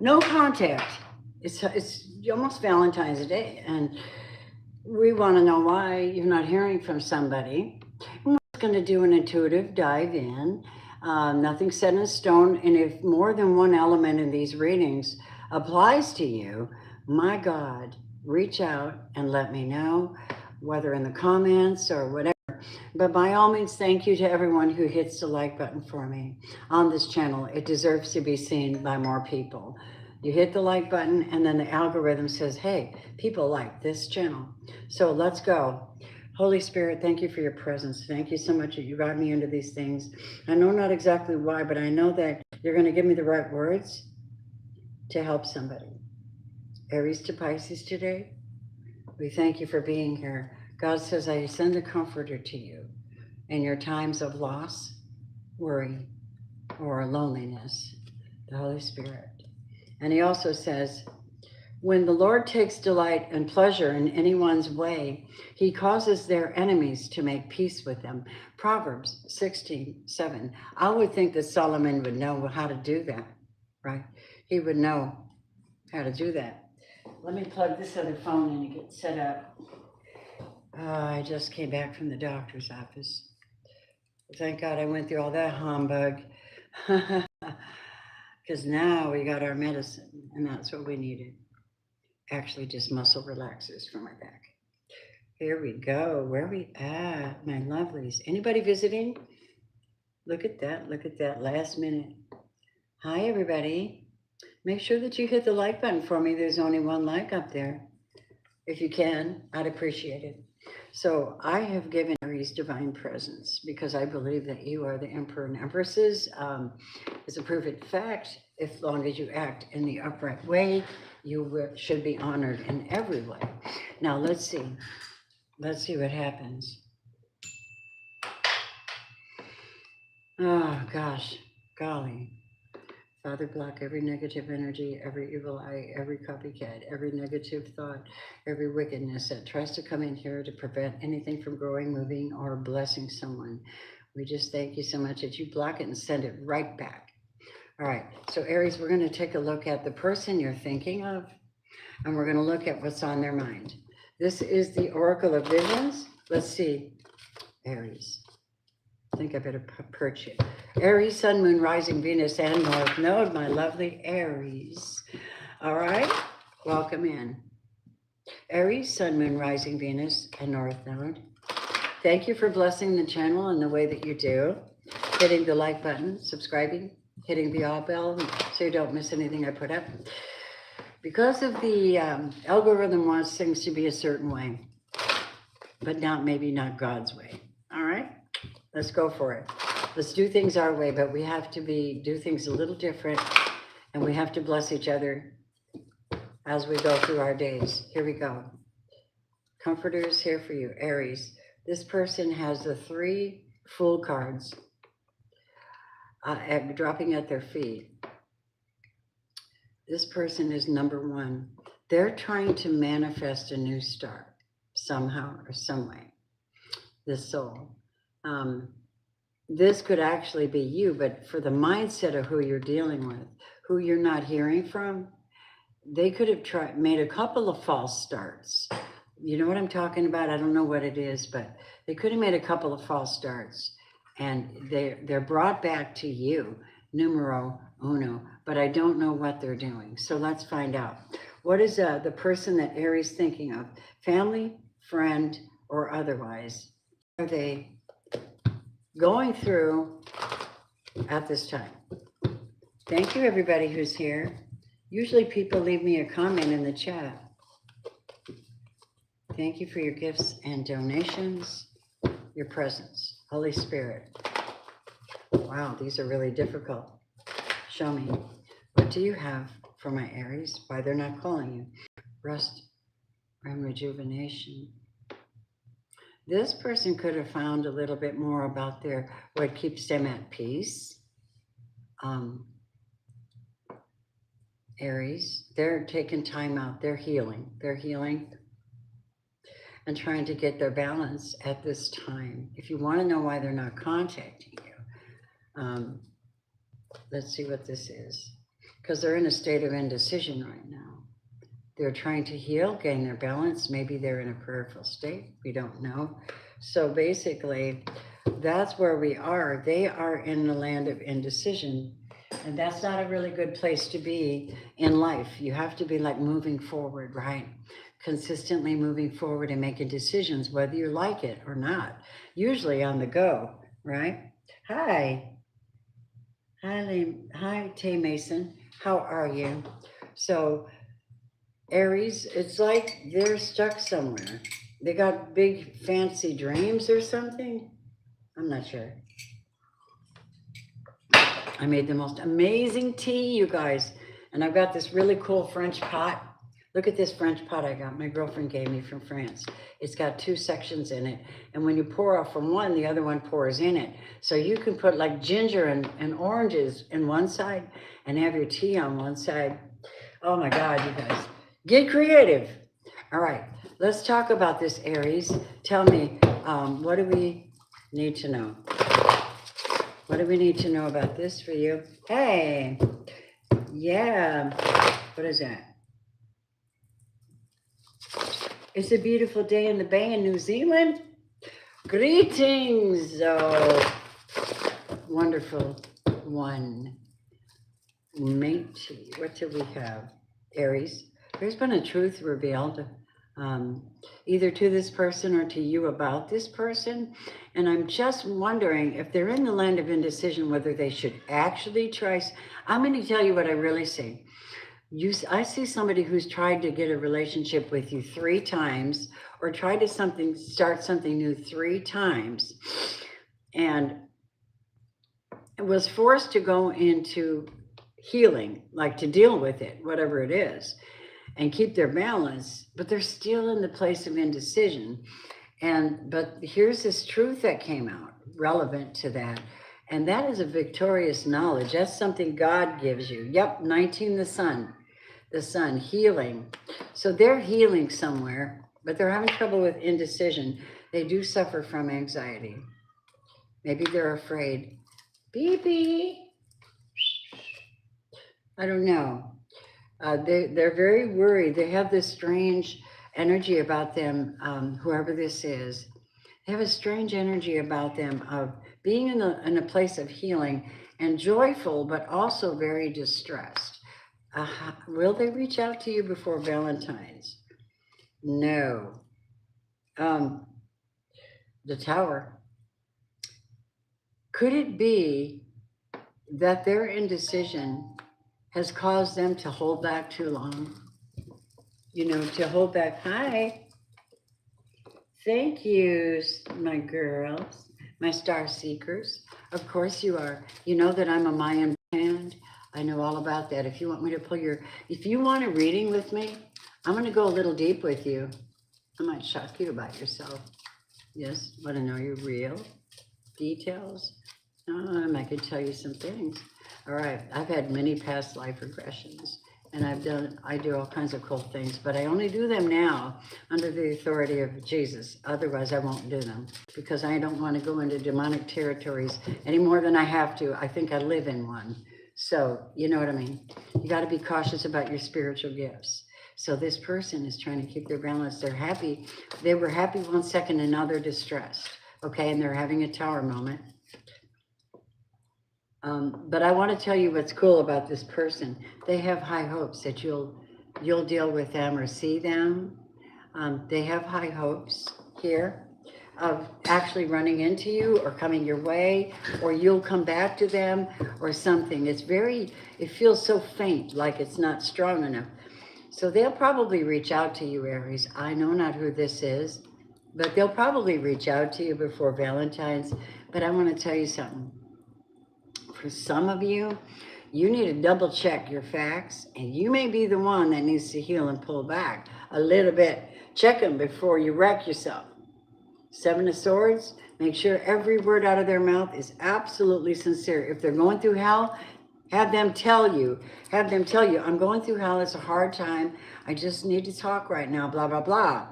no contact. It's almost Valentine's Day, and we want to know why you're not hearing from somebody. And we're just going to do an intuitive dive in. Nothing set in stone, and if more than one element in these readings applies to you, my God, reach out and let me know, whether in the comments or whatever. But by all means, thank you to everyone who hits the like button for me on this channel. It deserves to be seen by more people. You hit the like button, and then the algorithm says, hey, people like this channel. So let's go. Holy Spirit, thank you for your presence. Thank you so much that you got me into these things. I know not exactly why, but I know that you're going to give me the right words to help somebody. Aries to Pisces today, we thank you for being here. God says, I send a comforter to you in your times of loss, worry, or loneliness, the Holy Spirit. And he also says, when the Lord takes delight and pleasure in anyone's way, he causes their enemies to make peace with them. Proverbs 16:7. I would think that Solomon would know how to do that, right? He would know how to do that. Let me plug this other phone in and get set up. I just came back from the doctor's office. Thank God I went through all that humbug. Because now we got our medicine, and that's what we needed. Actually, just muscle relaxers for my back. Here we go. Where are we at, my lovelies? Anybody visiting? Look at that. Look at that last minute. Hi, everybody. Make sure that you hit the like button for me. There's only one like up there. If you can, I'd appreciate it. So I have given Aries divine presence because I believe that you are the emperor and empresses. It's a proven fact. As long as you act in the upright way, you should be honored in every way. Now let's see. Let's see what happens. Oh gosh, golly. Father, block every negative energy, every evil eye, every copycat, every negative thought, every wickedness that tries to come in here to prevent anything from growing, moving, or blessing someone. We just thank you so much that you block it and send it right back. All right, so Aries, we're going to take a look at the person you're thinking of, and we're going to look at what's on their mind. This is the Oracle of Visions. Let's see, Aries. I think I better perch it. Aries, Sun, Moon, Rising, Venus, and North Node, my lovely Aries. All right, welcome in. Aries, Sun, Moon, Rising, Venus, and North Node. Thank you for blessing the channel in the way that you do. Hitting the like button, subscribing, hitting the all bell so you don't miss anything I put up. Because of the algorithm wants things to be a certain way, but maybe not God's way. All right, let's go for it. Let's do things our way, but we have to do things a little different, and we have to bless each other as we go through our days. Here we go. Comforter is here for you, Aries. This person has the 3 Fool cards dropping at their feet. This person is number 1. They're trying to manifest a new start somehow or some way. This soul. This could actually be you, but for the mindset of who you're dealing with, who you're not hearing from, they could have made a couple of false starts. You know what I'm talking about? I don't know what it is, but they could have made a couple of false starts, and they're brought back to you, numero uno, but I don't know what they're doing. So let's find out. What is the person that Aries thinking of? Family, friend, or otherwise? Are they going through at this time? Thank you, everybody who's here. Usually people leave me a comment in the chat. Thank you for your gifts and donations, your presence. Holy Spirit. Wow, these are really difficult. Show me. What do you have for my Aries? Why they're not calling you? Rest and rejuvenation. This person could have found a little bit more about what keeps them at peace. Aries, they're taking time out. They're healing. They're healing and trying to get their balance at this time. If you want to know why they're not contacting you, let's see what this is. because they're in a state of indecision right now. They're trying to heal, gain their balance. Maybe they're in a prayerful state. We don't know. So basically, that's where we are. They are in the land of indecision. And that's not a really good place to be in life. You have to be like moving forward, right? Consistently moving forward and making decisions, whether you like it or not. Usually on the go, right? Hi. Hi, Tay Mason. How are you? So Aries, it's like they're stuck somewhere. They got big fancy dreams or something. I'm not sure. I made the most amazing tea, you guys. And I've got this really cool French pot. Look at this French pot I got. My girlfriend gave me from France. It's got 2 sections in it. And when you pour off from one, the other one pours in it. So you can put like ginger and oranges in one side and have your tea on one side. Oh my God, you guys. Get creative. All right, let's talk about this, Aries. Tell me, what do we need to know? What do we need to know about this for you? Hey, yeah, what is that? It's a beautiful day in the bay in New Zealand. Greetings, oh, wonderful one. Mate, what do we have? Aries, there's been a truth revealed, either to this person or to you about this person. And I'm just wondering if they're in the land of indecision, whether they should actually try. I'm going to tell you what I really see. I see somebody who's tried to get a relationship with you 3 times or tried to start something new 3 times and was forced to go into healing, like to deal with it, whatever it is, and keep their balance, but they're still in the place of indecision. But here's this truth that came out relevant to that. And that is a victorious knowledge. That's something God gives you. Yep, 19, the sun, healing. So they're healing somewhere, but they're having trouble with indecision. They do suffer from anxiety. Maybe they're afraid. Beep. I don't know. They're very worried. They have this strange energy about them, whoever this is. They have a strange energy about them of being in a place of healing and joyful, but also very distressed. Will they reach out to you before Valentine's? No. The Tower. Could it be that their indecision has caused them to hold back too long? You know, to hold back. Hi. Thank you, my girls, my star seekers. Of course you are. You know that I'm a Mayan band. I know all about that. If you want me to if you want a reading with me, I'm going to go a little deep with you. I might shock you about yourself. Yes, want to know your real details? I could tell you some things. All right, I've had many past life regressions, and I do all kinds of cool things, but I only do them now under the authority of Jesus. Otherwise, I won't do them because I don't want to go into demonic territories any more than I have to. I think I live in one. So, you know what I mean? You got to be cautious about your spiritual gifts. So this person is trying to keep their balance. They're happy. They were happy 1 second and now they're distressed. Okay, and they're having a tower moment. But I want to tell you what's cool about this person. They have high hopes that you'll deal with them or see them. They have high hopes here of actually running into you or coming your way, or you'll come back to them or something. It feels so faint, like it's not strong enough. So they'll probably reach out to you, Aries. I know not who this is, but they'll probably reach out to you before Valentine's. But I want to tell you something. For some of you, you need to double check your facts, and you may be the one that needs to heal and pull back a little bit. Check them before you wreck yourself. 7 of Swords, make sure every word out of their mouth is absolutely sincere. If they're going through hell, have them tell you, I'm going through hell, it's a hard time, I just need to talk right now, blah, blah, blah.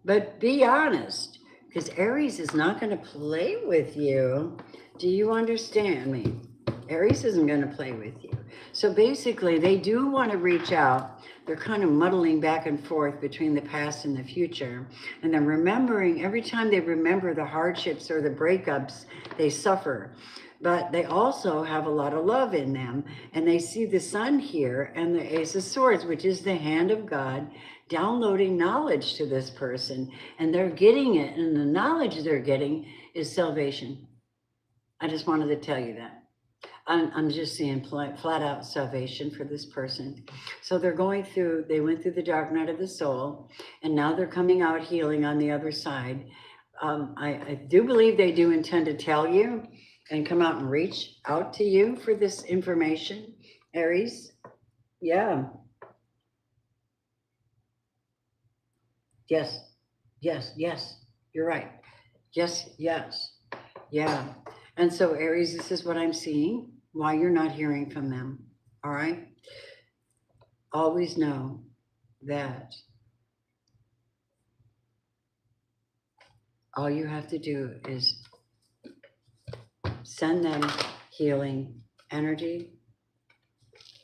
But be honest, because Aries is not going to play with you. Do you understand me? Aries isn't going to play with you. So basically, they do want to reach out. They're kind of muddling back and forth between the past and the future. And then remembering, every time they remember the hardships or the breakups, they suffer. But they also have a lot of love in them. And they see the sun here and the Ace of Swords, which is the hand of God, downloading knowledge to this person. And they're getting it. And the knowledge they're getting is salvation. I just wanted to tell you that. I'm just seeing flat out salvation for this person. So they went through the dark night of the soul, and now they're coming out healing on the other side. I do believe they do intend to tell you and come out and reach out to you for this information, Aries. Yeah. Yes. You're right. Yes. Yeah. And so, Aries, this is what I'm seeing, why you're not hearing from them. All right? Always know that all you have to do is send them healing energy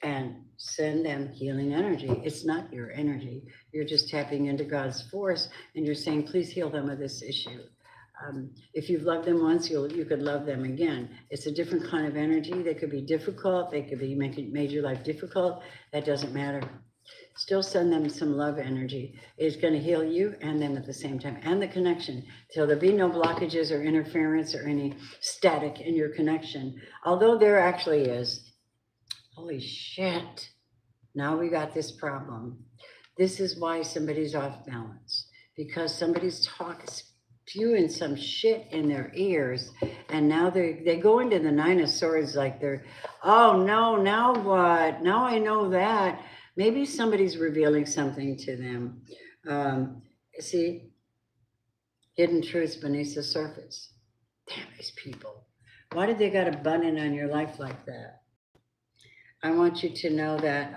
and send them healing energy. It's not your energy. You're just tapping into God's force and you're saying, please heal them of this issue. If you've loved them once, you could love them again. It's a different kind of energy. They could be difficult. They could be made your life difficult. That doesn't matter. Still send them some love energy. It's going to heal you and them at the same time, and the connection. So there'll be no blockages or interference or any static in your connection. Although there actually is. Holy shit. Now we got this problem. This is why somebody's off balance. Because somebody's spewing some shit in their ears, and now they go into the Nine of Swords like they're, oh no, now what? Now I know that. Maybe somebody's revealing something to them. See, hidden truths beneath the surface. Damn these people. Why did they got to butt in on your life like that? I want you to know that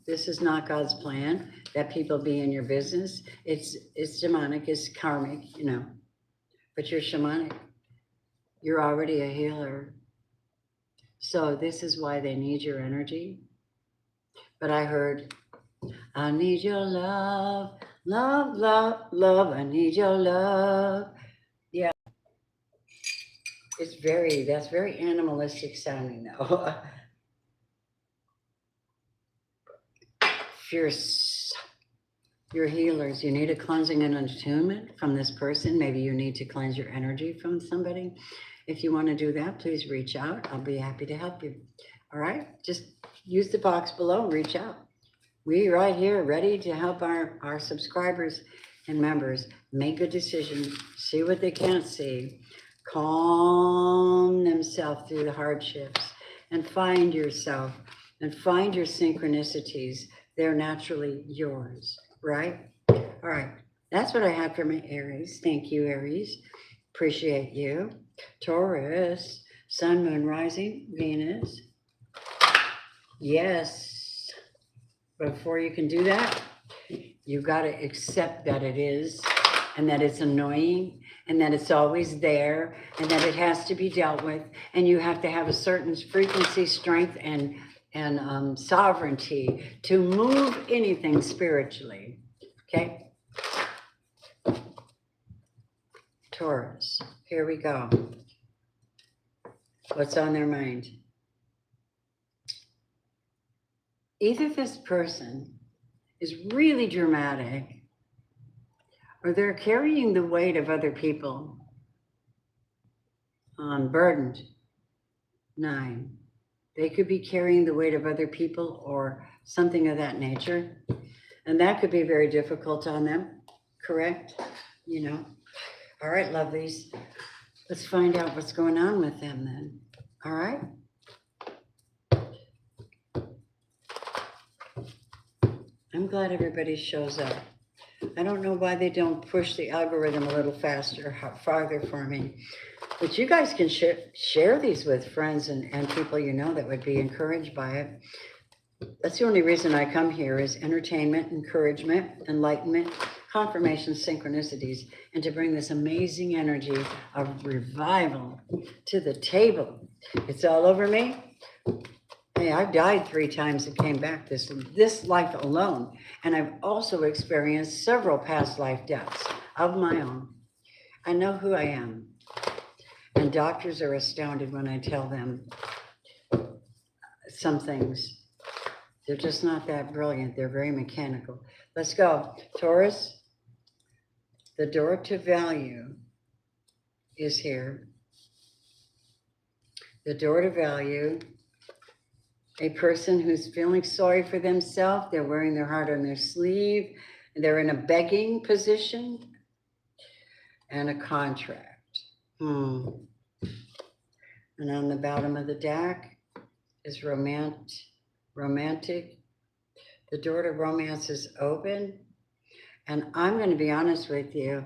this is not God's plan, that people be in your business. It's demonic, it's karmic, but you're shamanic. You're already a healer. So this is why they need your energy. But I heard, I need your love, love, love, love. I need your love. Yeah. That's very animalistic sounding though. If you're healers, you need a cleansing and attunement from this person. Maybe you need to cleanse your energy from somebody. If you want to do that, please reach out. I'll be happy to help you. All right? Just use the box below and reach out. We right here ready to help our subscribers and members make a decision, see what they can't see, calm themselves through the hardships, and find yourself and find your synchronicities. They're naturally yours, right? All right. That's what I have for my Aries. Thank you, Aries. Appreciate you. Taurus, Sun, Moon, Rising, Venus. Yes. But before you can do that, you've got to accept that it is, and that it's annoying, and that it's always there, and that it has to be dealt with, and you have to have a certain frequency, strength, and sovereignty to move anything spiritually. Okay? Taurus, here we go. What's on their mind? Either this person is really dramatic, or they're carrying the weight of other people, burdened. 9. They could be carrying the weight of other people or something of that nature. And that could be very difficult on them, correct? All right, lovelies. Let's find out what's going on with them then. All right? I'm glad everybody shows up. I don't know why they don't push the algorithm a little faster, farther for me. But you guys can share these with friends and people that would be encouraged by it. That's the only reason I come here, is entertainment, encouragement, enlightenment, confirmation, synchronicities, and to bring this amazing energy of revival to the table. It's all over me. Hey, I've died 3 times and came back this life alone. And I've also experienced several past life deaths of my own. I know who I am. And doctors are astounded when I tell them some things. They're just not that brilliant. They're very mechanical. Let's go. Taurus, the door to value is here. The door to value, a person who's feeling sorry for themselves, they're wearing their heart on their sleeve, they're in a begging position, and a contract. And on the bottom of the deck is romantic. The door to romance is open. And I'm going to be honest with you,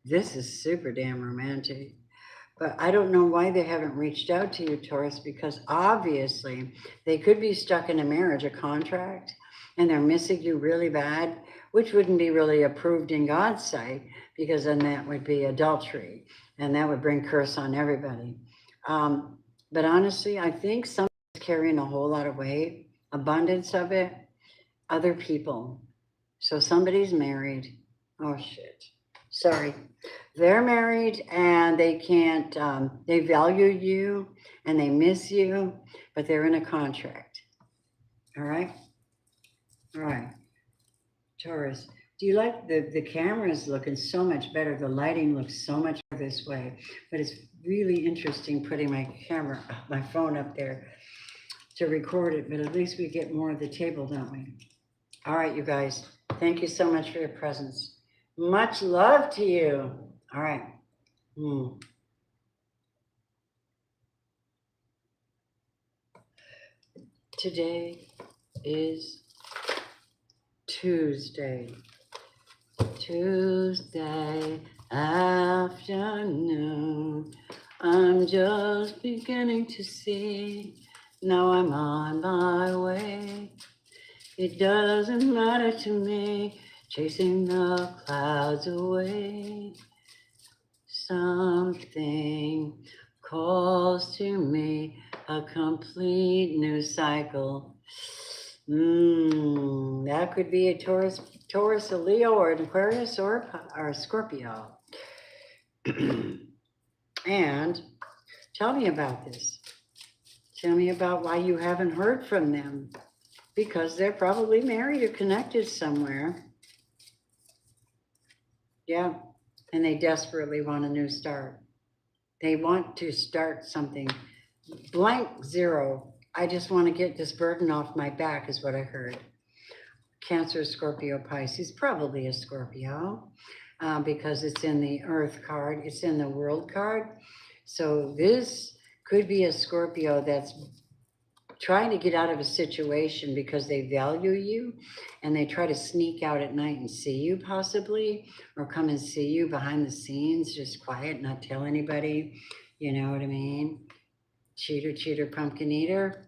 this is super damn romantic. But I don't know why they haven't reached out to you, Taurus, because obviously they could be stuck in a marriage, a contract, and they're missing you really bad, which wouldn't be really approved in God's sight, because then that would be adultery, and that would bring curse on everybody. But honestly, I think somebody's carrying a whole lot of weight, abundance of it, other people. So somebody's married. Oh, shit. Sorry. They're married and they can't, they value you and they miss you, but they're in a contract. All right? All right. Taurus, do you like the camera's looking so much better. The lighting looks so much better this way, but it's really interesting putting my phone up there to record it, but at least we get more of the table, don't we? All right, you guys, thank you so much for your presence. Much love to you. All right. Today is Tuesday afternoon. I'm just beginning to see. Now I'm on my way. It doesn't matter to me, chasing the clouds away. Something calls to me, a complete new cycle. That could be a Taurus, a Leo, or an Aquarius, or a Scorpio. And tell me about this. Tell me about why you haven't heard from them. Because they're probably married or connected somewhere. Yeah, and they desperately want a new start. They want to start something. Blank zero. I just want to get this burden off my back is what I heard. Cancer, Scorpio, Pisces, probably a Scorpio, because it's in the Earth card. It's in the World card. So this could be a Scorpio that's trying to get out of a situation because they value you and they try to sneak out at night and see you possibly, or come and see you behind the scenes, just quiet, not tell anybody, you know what I mean? Cheater, pumpkin eater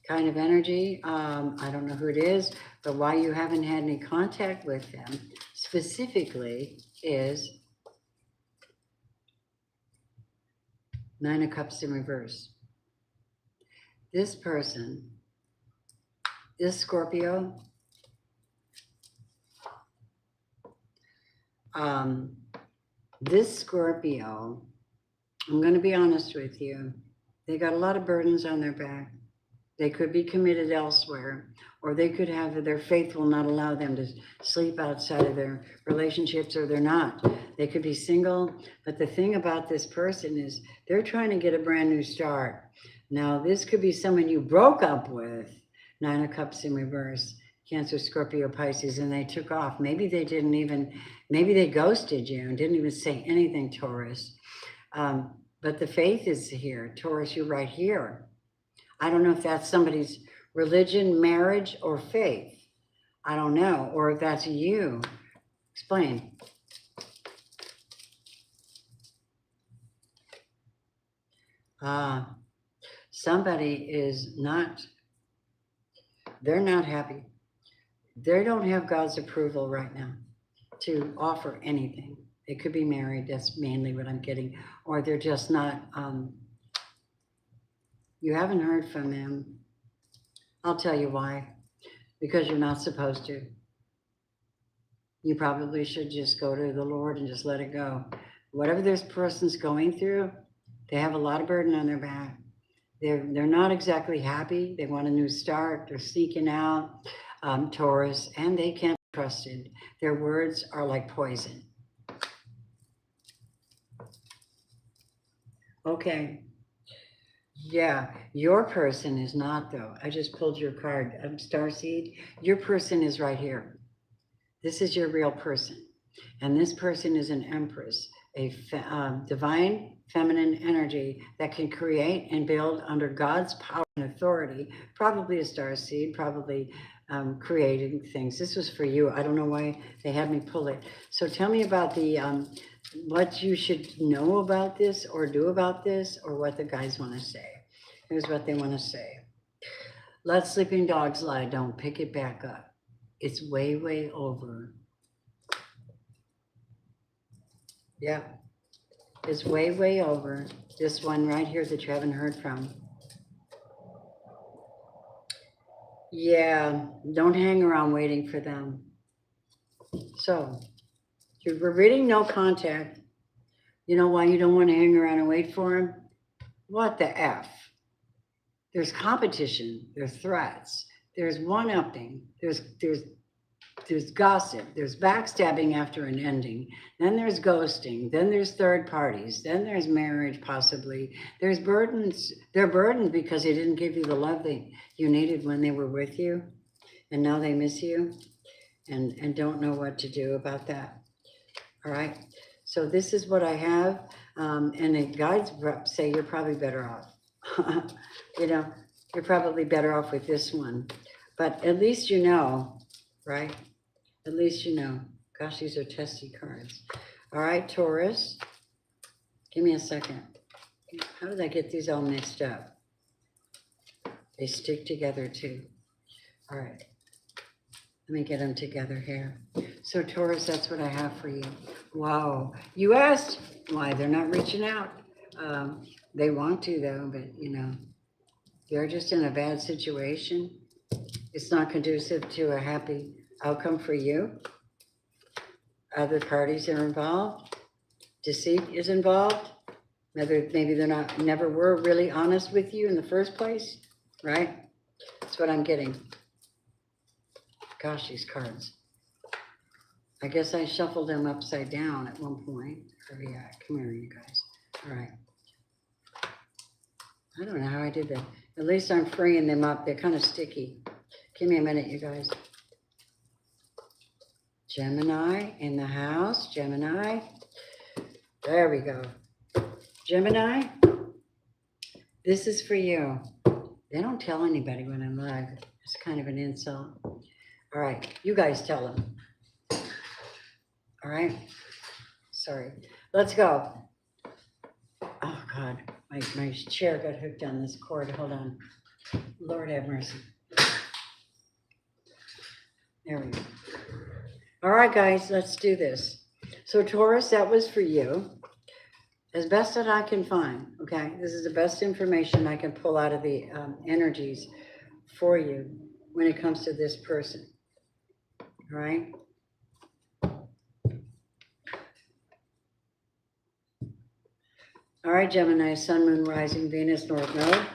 kind of energy. I don't know who it is, but why you haven't had any contact with them specifically is Nine of Cups in reverse. This person, this Scorpio, this Scorpio, I'm going to be honest with you, they got a lot of burdens on their back. They could be committed elsewhere, or they could have their faith will not allow them to sleep outside of their relationships, or they're not. They could be single, but the thing about this person is they're trying to get a brand new start. Now, this could be someone you broke up with, Nine of Cups in reverse, Cancer, Scorpio, Pisces, and they took off. Maybe they didn't even, maybe they ghosted you and didn't even say anything, Taurus. But the faith is here. Taurus, you're right here. I don't know if that's somebody's religion, marriage, or faith. I don't know. Or if that's you. Explain. Somebody is not, they're not happy. They don't have God's approval right now to offer anything. They could be married. That's mainly what I'm getting. Or they're just not, you haven't heard from them. I'll tell you why. Because you're not supposed to. You probably should just go to the Lord and just let it go. Whatever this person's going through, they have a lot of burden on their back. They're not exactly happy. They want a new start. They're sneaking out, Taurus, and they can't be trusted. Their words are like poison. Okay. Yeah, your person is not though. I just pulled your card, Starseed. Your person is right here. This is your real person. And this person is an empress, a divine feminine energy that can create and build under God's power and authority, probably a star seed, probably creating things. This was for you. I don't know why they had me pull it. So tell me about the what you should know about this or do about this, or what the guys want to say. Here's what they want to say. Let sleeping dogs lie. Don't pick it back up. It's way, way over. Yeah, it's way, way over. This one right here that you haven't heard from. Yeah, don't hang around waiting for them. So, we're reading no contact. You know why you don't want to hang around and wait for them? What the F? There's competition, there's threats, there's one-upping, there's gossip, there's backstabbing after an ending, then there's ghosting, then there's third parties, then there's marriage possibly, there's burdens. They're burdened because they didn't give you the love that you needed when they were with you, and now they miss you and don't know what to do about that. All right, so this is what I have, and the guides say you're probably better off. You know, you're probably better off with this one, but at least you know, right? At least you know. Gosh, these are testy cards. All right, Taurus, give me a second. How did I get these all mixed up? They stick together too. All right, let me get them together here. So Taurus, that's what I have for you. Wow, you asked why they're not reaching out. They want to though, but you know, they're just in a bad situation. It's not conducive to a happy outcome for you. Other parties are involved. Deceit is involved. Maybe they're never were really honest with you in the first place, right? That's what I'm getting. Gosh, these cards. I guess I shuffled them upside down at one point. Oh yeah, come here, you guys. All right. I don't know how I did that. At least I'm freeing them up. They're kind of sticky. Give me a minute, you guys. Gemini in the house. Gemini. There we go. Gemini, this is for you. They don't tell anybody when I'm live. It's kind of an insult. All right, you guys tell them. All right. Sorry. Let's go. Oh, God. My chair got hooked on this cord. Hold on. Lord have mercy. There we go. All right, guys, let's do this. So Taurus, that was for you. As best that I can find, okay? This is the best information I can pull out of the energies for you when it comes to this person. All right? All right, Gemini, Sun, Moon, Rising, Venus, North Node.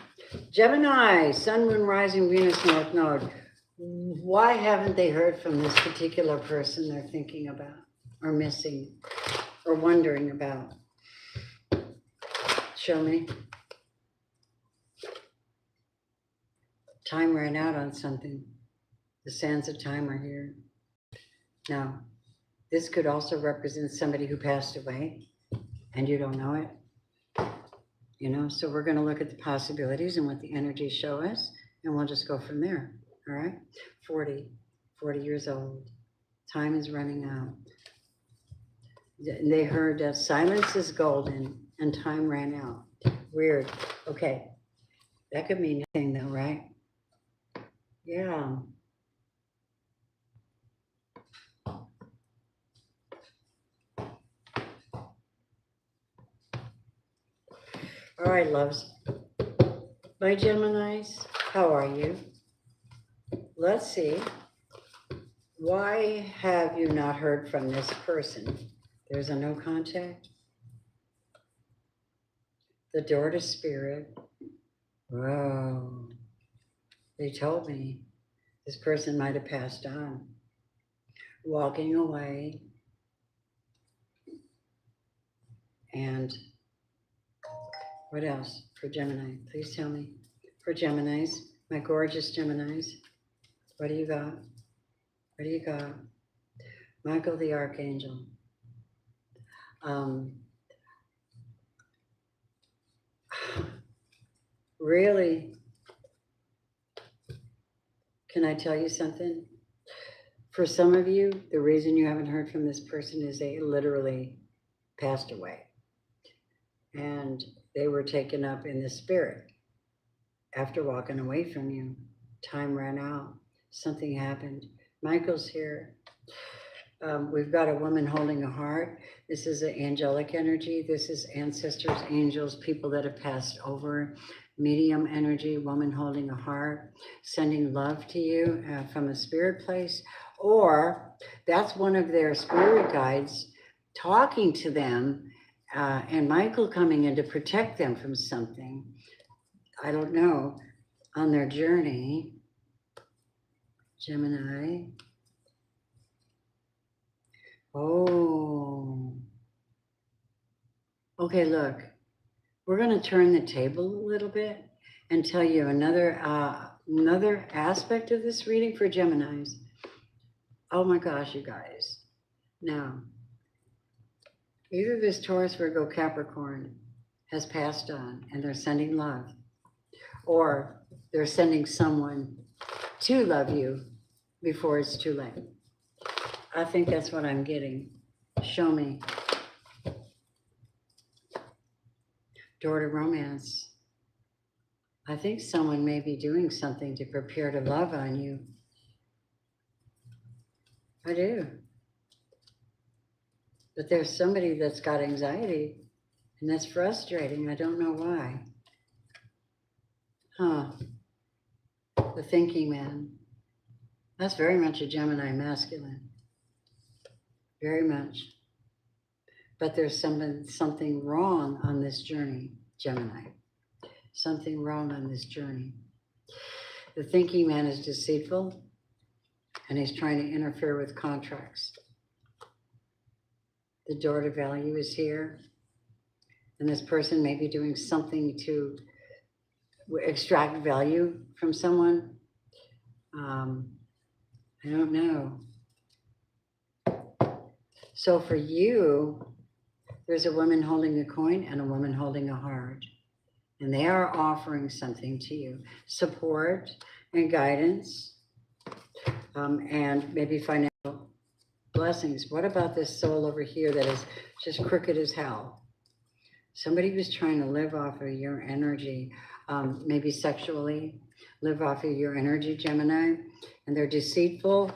Gemini, Sun, Moon, Rising, Venus, North Node. Why haven't they heard from this particular person they're thinking about or missing or wondering about? Show me. Time ran out on something. The sands of time are here. Now, this could also represent somebody who passed away and you don't know it. You know, so we're going to look at the possibilities and what the energies show us, and we'll just go from there. All right? 40 years old. Time is running out. They heard that silence is golden and time ran out. Weird. Okay. That could mean nothing though, right? Yeah. All right, loves. My Geminis, how are you? let's see. Why have you not heard from this person? There's a no contact. The door to spirit. Whoa. They told me this person might have passed on. Walking away. And what else for Gemini? Please tell me. For Geminis, my gorgeous Geminis, what do you got? What do you got? Michael the Archangel. Really, can I tell you something? For some of you, the reason you haven't heard from this person is they literally passed away. And they were taken up in the spirit. After walking away from you, time ran out. Something happened. Michael's here. We've got a woman holding a heart. This is an angelic energy. This is ancestors, angels, people that have passed over. Medium energy, woman holding a heart, sending love to you from a spirit place. Or that's one of their spirit guides talking to them, and Michael coming in to protect them from something. I don't know, on their journey. Gemini. Oh. Okay, look. We're going to turn the table a little bit and tell you another aspect of this reading for Geminis. Oh my gosh, you guys. Now, either this Taurus, Virgo, Capricorn has passed on and they're sending love, or they're sending someone to love you before it's too late. I think that's what I'm getting. Show me. Door to romance. I think someone may be doing something to prepare to love on you. I do. But there's somebody that's got anxiety, and that's frustrating. I don't know why. The thinking man. That's very much a Gemini masculine. Very much. But there's something wrong on this journey, Gemini. Something wrong on this journey. The thinking man is deceitful, and he's trying to interfere with contracts. The door to value is here, and this person may be doing something to extract value from someone. I don't know. So for you, there's a woman holding a coin and a woman holding a heart. And they are offering something to you. Support and guidance, and maybe financial blessings. What about this soul over here that is just crooked as hell? Somebody was trying to live off of your energy, maybe sexually, live off of your energy, Gemini, and they're deceitful,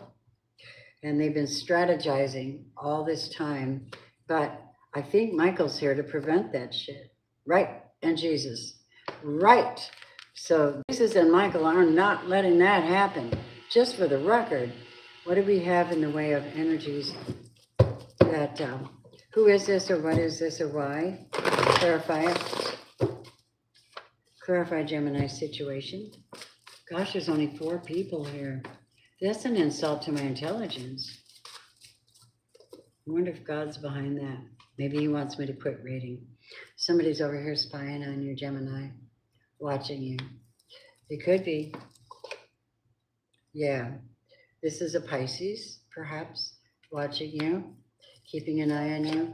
and they've been strategizing all this time. But I think Michael's here to prevent that shit. Right? And Jesus. Right. So Jesus and Michael are not letting that happen. Just for the record, what do we have in the way of energies that, who is this or what is this or why? Clarify it. Clarify Gemini's situation. Gosh, there's only 4 people here. That's an insult to my intelligence. I wonder if God's behind that. Maybe he wants me to quit reading. Somebody's over here spying on you, Gemini, watching you. It could be. Yeah. This is a Pisces, perhaps, watching you, keeping an eye on you.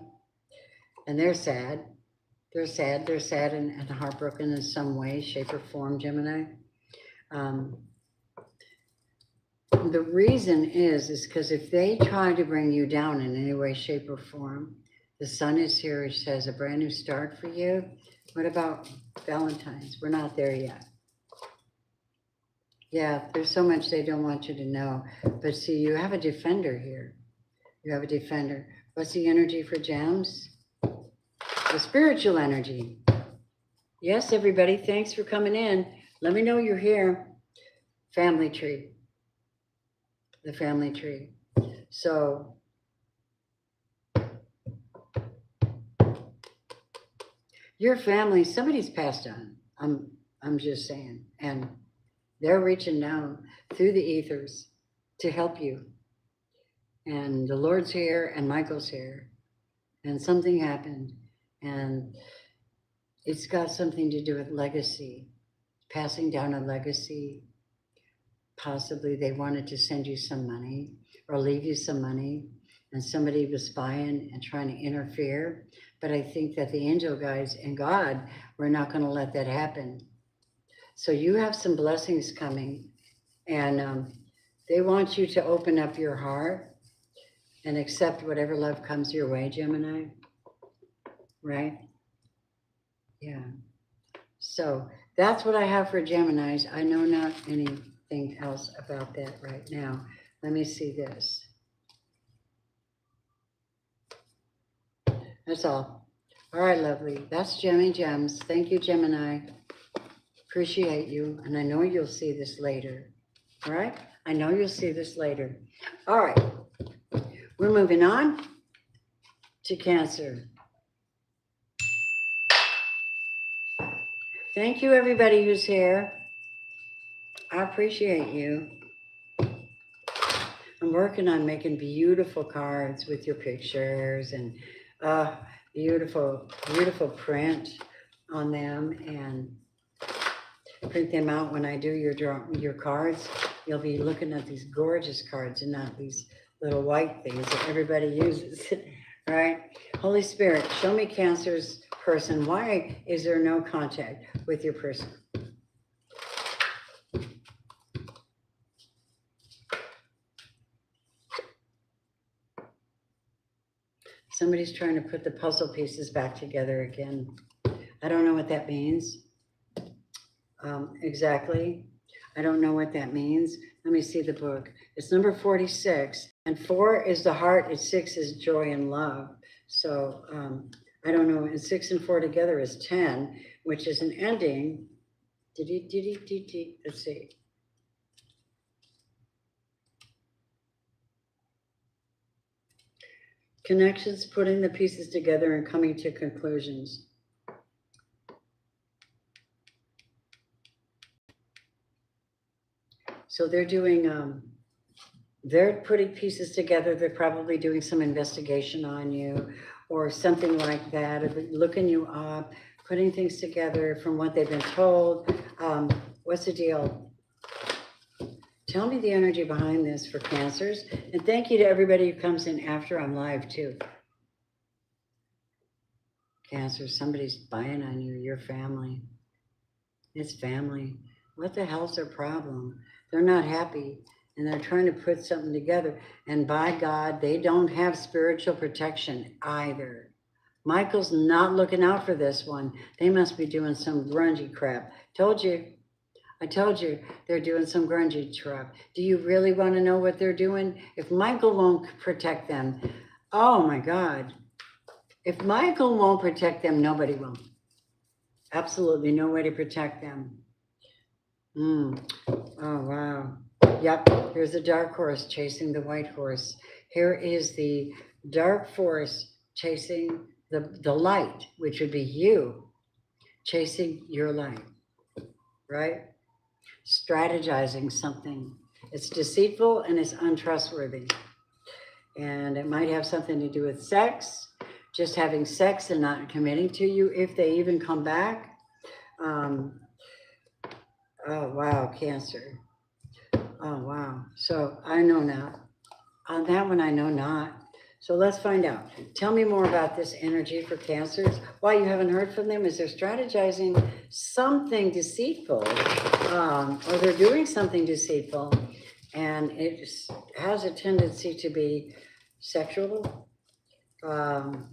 And they're sad. They're sad. They're sad and heartbroken in some way, shape, or form, Gemini. The reason is because if they try to bring you down in any way, shape, or form, the sun is here. It says a brand new start for you. What about Valentine's? We're not there yet. Yeah, there's so much they don't want you to know. But see, you have a defender here. You have a defender. What's the energy for gems? The spiritual energy. Yes, everybody, thanks for coming in. Let me know you're here. Family tree. the family tree. So your family, somebody's passed on. I'm just saying. And they're reaching down through the ethers to help you. And the Lord's here and Michael's here. And something happened. And it's got something to do with legacy, passing down a legacy. Possibly they wanted to send you some money or leave you some money, and somebody was spying and trying to interfere. But I think that the angel guides and God were not going to let that happen. So you have some blessings coming, and they want you to open up your heart and accept whatever love comes your way, Gemini. Right? Yeah. So that's what I have for Geminis. I know not anything else about that right now. Let me see this. That's all. All right, lovely. That's Gemmy Gems. Thank you, Gemini. Appreciate you. And I know you'll see this later. All right? I know you'll see this later. All right. We're moving on to Cancer. Thank you, everybody who's here. I appreciate you. I'm working on making beautiful cards with your pictures and beautiful, beautiful print on them, and print them out when I do your cards. You'll be looking at these gorgeous cards and not these little white things that everybody uses, right? Holy Spirit, show me Cancer's person. Why is there no contact with your person? Somebody's trying to put the puzzle pieces back together again. I don't know what that means exactly. I don't know what that means. Let me see the book. It's number 46, and 4 is the heart, and 6 is joy and love. So I don't know. And 6 and 4 together is 10, which is an ending. Let's see. Connections, putting the pieces together and coming to conclusions. So they're doing, they're putting pieces together. They're probably doing some investigation on you or something like that, or looking you up, putting things together from what they've been told. What's the deal? Tell me the energy behind this for Cancers. And thank you to everybody who comes in after I'm live too. Cancer, somebody's spying on you, your family. It's family. What the hell's their problem? They're not happy, and they're trying to put something together. And by God, they don't have spiritual protection either. Michael's not looking out for this one. They must be doing some grungy crap. Told you. I told you they're doing some grungy crap. Do you really want to know what they're doing? If Michael won't protect them, oh my God. If Michael won't protect them, nobody will. Absolutely no way to protect them. Oh, wow. Yep, here's the dark horse chasing the white horse. Here is the dark force chasing the light, which would be you, chasing your light, right? Strategizing something. It's deceitful and it's untrustworthy. And it might have something to do with sex, just having sex and not committing to you if they even come back. Oh, wow, Cancer. Oh, wow. So I know now. On that one, I know not. So let's find out. Tell me more about this energy for Cancers. Why you haven't heard from them? Is they're strategizing something deceitful, or they're doing something deceitful, and it has a tendency to be sexual, and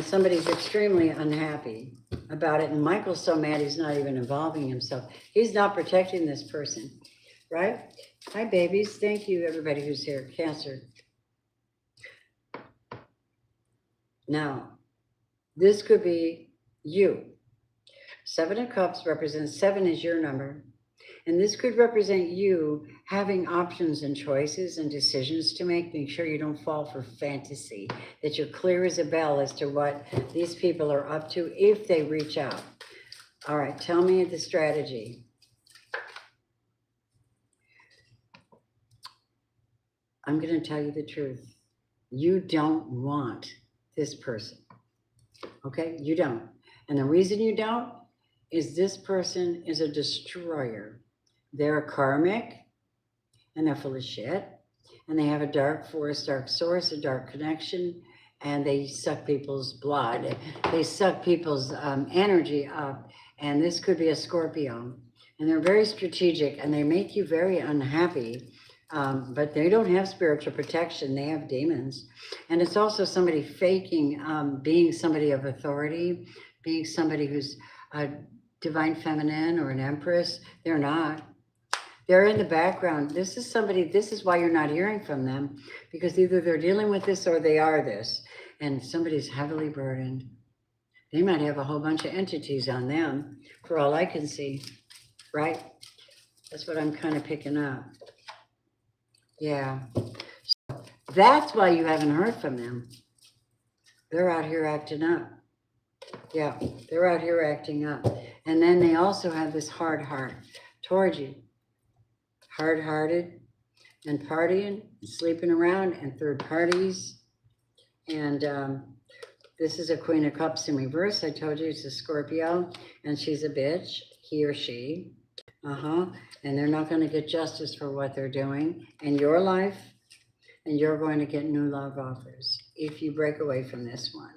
somebody's extremely unhappy about it. And Michael's so mad he's not even involving himself. He's not protecting this person, right? Hi, babies. Thank you, everybody who's here. Cancer. Now, this could be you. 7 of Cups represents 7 is your number. And this could represent you having options and choices and decisions to make. Make sure you don't fall for fantasy, that you're clear as a bell as to what these people are up to if they reach out. All right, tell me the strategy. I'm going to tell you the truth. You don't want this person. Okay? You don't. And the reason you don't is this person is a destroyer. They're a karmic and they're full of shit. And they have a dark force, dark source, a dark connection, and they suck people's blood. They suck people's energy up. And this could be a Scorpio. And they're very strategic and they make you very unhappy. But they don't have spiritual protection. They have demons. And it's also somebody faking being somebody of authority, being somebody who's a divine feminine or an empress. They're not. They're in the background. This is why you're not hearing from them, because either they're dealing with this or they are this. And somebody's heavily burdened. They might have a whole bunch of entities on them, for all I can see, right? That's what I'm kind of picking up. Yeah. So that's why you haven't heard from them. They're out here acting up. Yeah, they're out here acting up. And then they also have this hard heart towards you. Hard-hearted and partying, and sleeping around, and third parties. And this is a Queen of Cups in reverse. I told you it's a Scorpio, and she's a bitch, he or she. And they're not going to get justice for what they're doing in your life, and you're going to get new love offers if you break away from this one.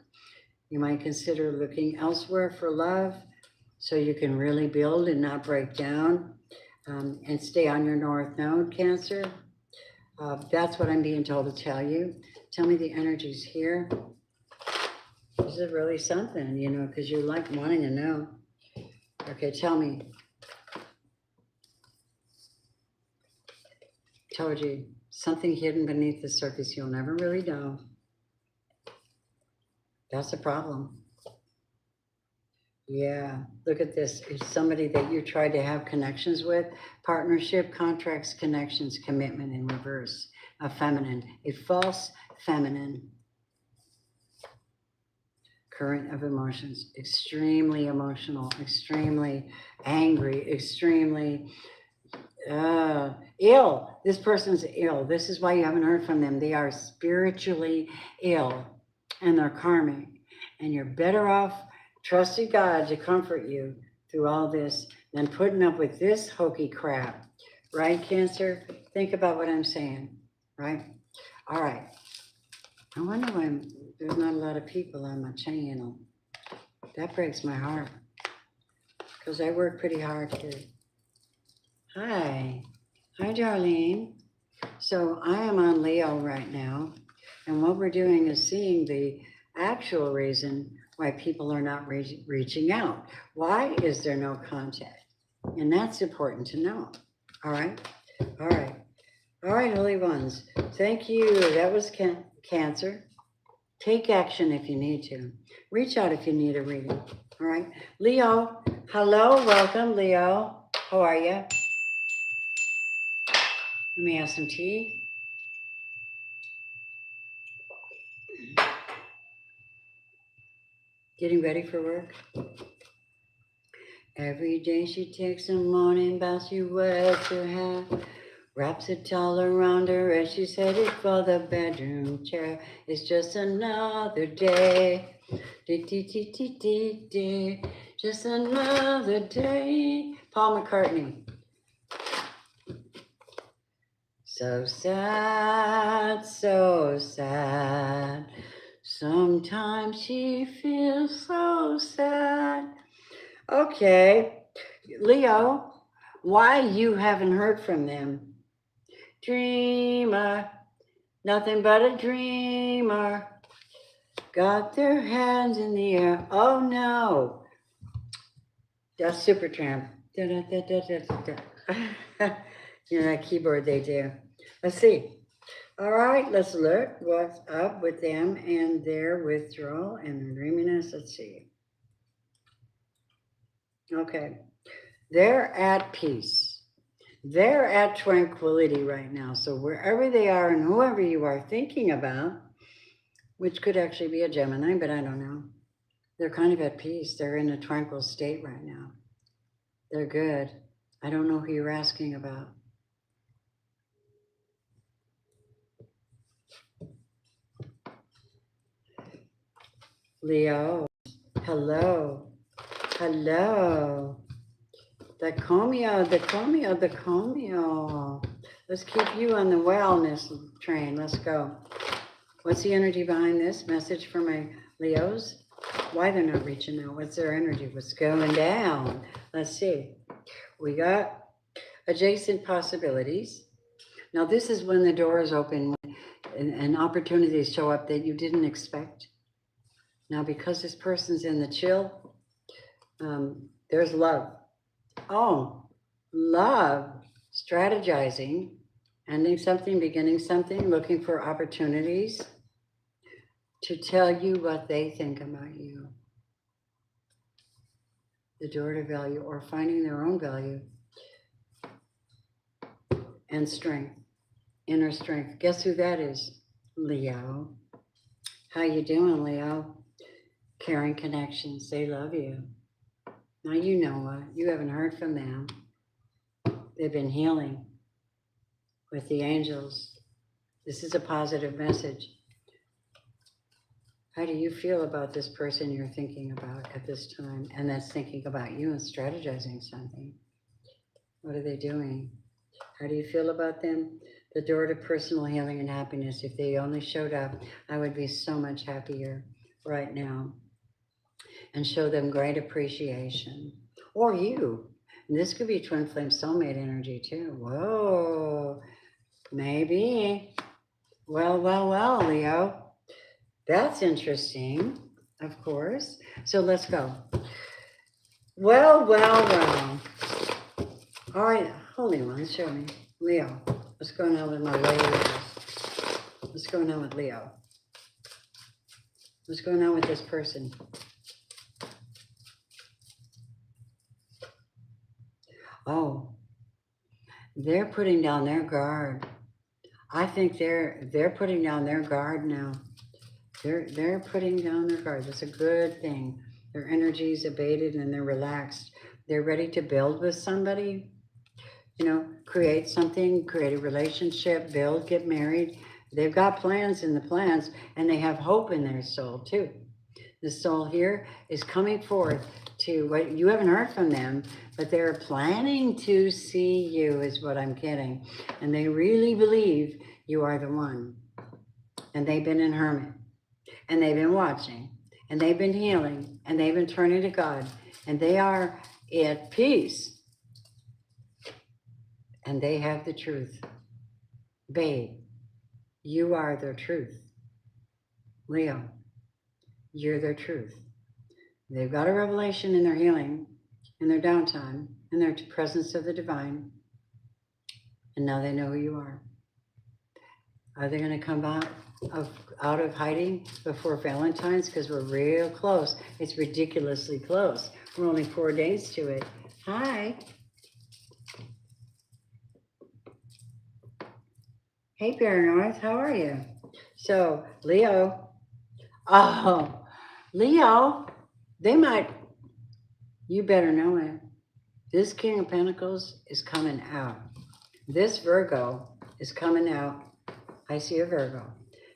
You might consider looking elsewhere for love so you can really build and not break down. And stay on your North Node, Cancer. That's what I'm being told to tell you. Tell me the energies here. This is really something, you know, because you're like wanting to know. Okay, tell me. Told you, something hidden beneath the surface you'll never really know. That's a problem. Yeah, look at this. It's somebody that you tried to have connections with, partnership, contracts, connections, commitment in reverse, a feminine, a false feminine. Current of emotions, extremely emotional, extremely angry, extremely ill. This person's ill. This is why you haven't heard from them. They are spiritually ill and they're karmic. And you're better off trusting God to comfort you through all this than putting up with this hokey crap. Right, Cancer? Think about what I'm saying, right? All right. I wonder why there's not a lot of people on my channel. That breaks my heart because I work pretty hard here. Hi, Darlene. So I am on Leo right now, and what we're doing is seeing the actual reason why people are not reaching out. Why is there no contact? And that's important to know. All right, all right, all right, Holy Ones. Thank you. That was Cancer. Take action if you need to. Reach out if you need a reading. All right, Leo. Hello, welcome, Leo. How are you? Let me have some tea. Getting ready for work. Every day she takes a morning bath, she wears her hair, wraps a towel around her as she's headed for the bedroom chair. It's just another day. Just another day. Paul McCartney. So sad, so sad. Sometimes she feels so sad. Okay, Leo, why you haven't heard from them? Dreamer, nothing but a dreamer. Got their hands in the air. Oh no. That's Supertramp. You know that keyboard they do. Let's see. All right, let's look what's up with them and their withdrawal and their dreaminess. Let's see. Okay, they're at peace. They're at tranquility right now. So wherever they are and whoever you are thinking about, which could actually be a Gemini, but I don't know. They're kind of at peace. They're in a tranquil state right now. They're good. I don't know who you're asking about. Leo, hello. Hello. The Comio, the Comio, the Comio. Let's keep you on the wellness train. Let's go. What's the energy behind this message for my Leos? Why they're not reaching out? What's their energy? What's going down? Let's see. We got adjacent possibilities. Now, this is when the doors open and opportunities show up that you didn't expect. Now, because this person's in the chill, there's love. Oh, love, strategizing, ending something, beginning something, looking for opportunities to tell you what they think about you. The door to value, or finding their own value and strength, inner strength. Guess who that is? Leo. How you doing, Leo? Caring connections. They love you. Now you know what? You haven't heard from them. They've been healing with the angels. This is a positive message. How do you feel about this person you're thinking about at this time and that's thinking about you and strategizing something? What are they doing? How do you feel about them? The door to personal healing and happiness. If they only showed up, I would be so much happier right now. And show them great appreciation. Or you. And this could be twin flame soulmate energy too. Whoa. Maybe. Well, Leo. That's interesting, of course. So let's go. Well. All right, Holy One, show me. Leo. What's going on with my Leos? What's going on with Leo? What's going on with this person? Oh, they're putting down their guard. I think they're putting down their guard now. They're putting down their guard. That's a good thing. Their energy's abated and they're relaxed. They're ready to build with somebody, create something, create a relationship, build, get married. They've got plans in the plans and they have hope in their soul too. The soul here is coming forth to what you haven't heard from them, but they're planning to see you is what I'm getting. And they really believe you are the one. And they've been in hermit. And they've been watching, and they've been healing, and they've been turning to God, and they are at peace. And they have the truth. Babe, you are their truth. Leo, you're their truth. They've got a revelation in their healing, in their downtime, in their presence of the divine, and now they know who you are. Are they going to come out of hiding before Valentine's? Because we're real close. It's ridiculously close. We're only 4 days to it. Hi. Hey, Paranorth, how are you? So, Leo. Oh, Leo, they might, you better know it. This King of Pentacles is coming out. This Virgo is coming out. I see a Virgo,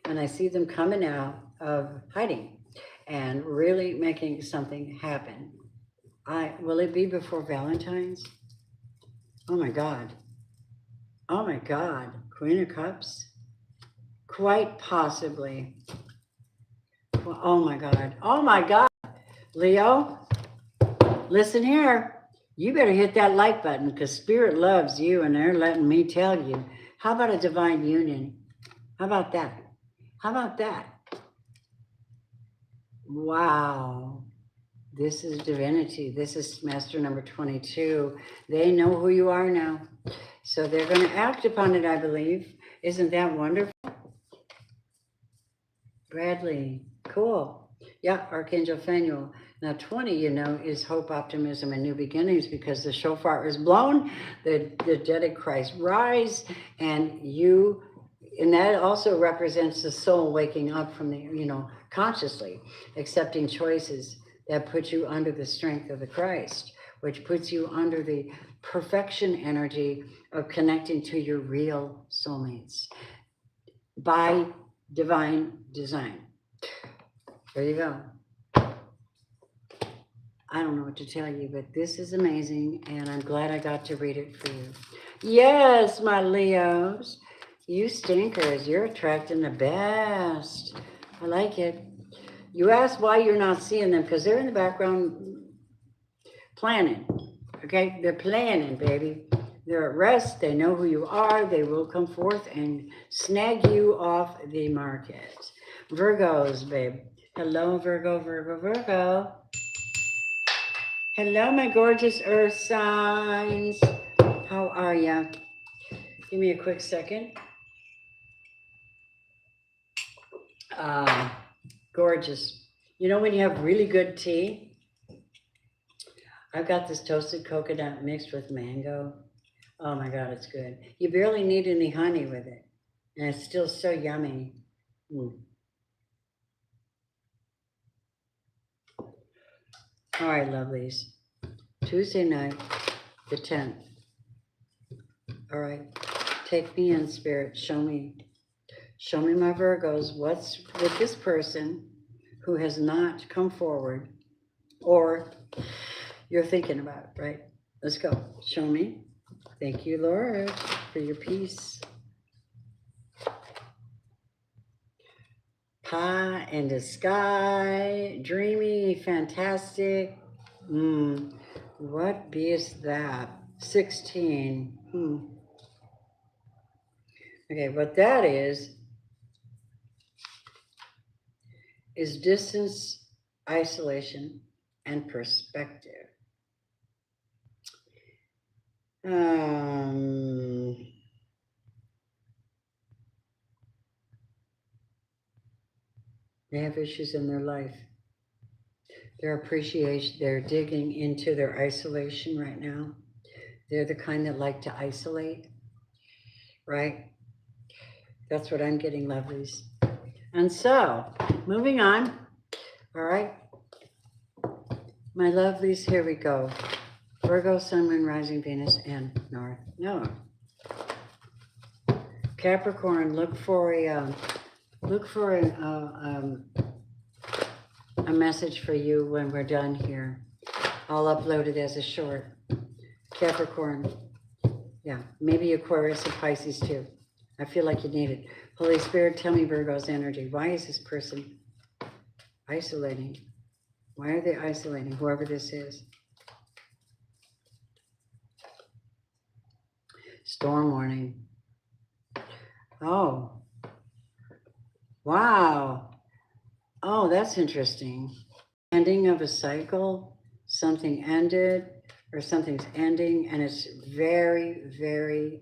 and I see them coming out of hiding and really making something happen. Will it be before Valentine's? Oh my God. Oh my God. Queen of Cups? Quite possibly. Well, oh my God. Oh my God. Leo, listen here. You better hit that like button because Spirit loves you and they're letting me tell you. How about a divine union? How about that? How about that? Wow. This is divinity. This is master number 22. They know who you are now. So they're going to act upon it, I believe. Isn't that wonderful? Bradley, cool. Yeah, Archangel Phanuel. Now 20, is hope, optimism, and new beginnings, because the shofar is blown, the dead in Christ rise, and that also represents the soul waking up from consciously accepting choices that put you under the strength of the Christ, which puts you under the perfection energy of connecting to your real soulmates by divine design. There you go. I don't know what to tell you, but this is amazing, and I'm glad I got to read it for you. Yes, my Leos, you stinkers, you're attracting the best. I like it. You ask why you're not seeing them, because they're in the background planning, okay? They're planning, baby. They're at rest. They know who you are. They will come forth and snag you off the market. Virgos, babe. Hello, Virgo, Virgo, Virgo. Hello, my gorgeous earth signs. How are ya? Give me a quick second. Gorgeous. You know when you have really good tea? I've got this toasted coconut mixed with mango. Oh my God, it's good. You barely need any honey with it. And it's still so yummy. Mm. All right, lovelies. Tuesday night, the 10th. All right. Take me in, Spirit. Show me. Show me, my Virgos, what's with this person who has not come forward, or you're thinking about it, right? Let's go. Show me. Thank you, Lord, for your peace. Pie in the sky, dreamy, fantastic. What is that? 16. Okay, what that is distance, isolation, and perspective. They have issues in their life. Their appreciation, they're digging into their isolation right now. They're the kind that like to isolate, right? That's what I'm getting, lovelies. And so, moving on. All right. My lovelies, here we go. Virgo, Sun, Moon, Rising, Venus, and North Node. Capricorn, look for a message for you when we're done here. I'll upload it as a short. Capricorn, yeah, maybe Aquarius and Pisces too. I feel like you need it. Holy Spirit, tell me Virgo's energy. Why is this person isolating? Why are they isolating, whoever this is? Storm warning. Oh, wow. Oh, that's interesting. Ending of a cycle, something ended, or something's ending, and it's very, very,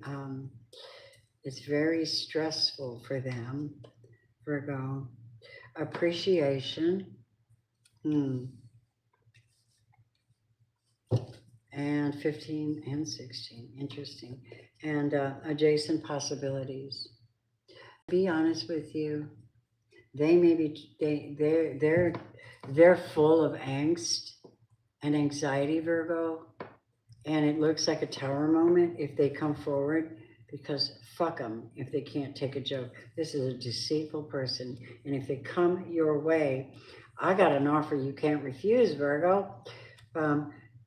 it's very stressful for them, Virgo. Appreciation. And 15 and 16, interesting. And adjacent possibilities. Be honest with you. They may be, they're full of angst and anxiety, Virgo. And it looks like a tower moment if they come forward, because fuck them if they can't take a joke. This is a deceitful person. And if they come your way, I got an offer you can't refuse, Virgo.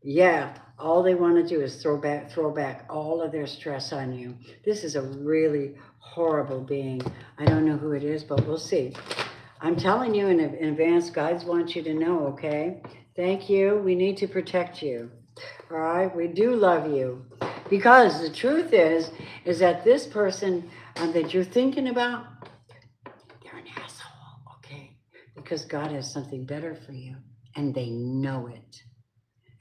Yeah, all they want to do is throw back all of their stress on you. This is a really horrible being. I don't know who it is, but we'll see. I'm telling you in advance, guides want you to know, okay? Thank you. We need to protect you. All right? We do love you. Because the truth is that this person that you're thinking about, they're an asshole, okay? Because God has something better for you, and they know it.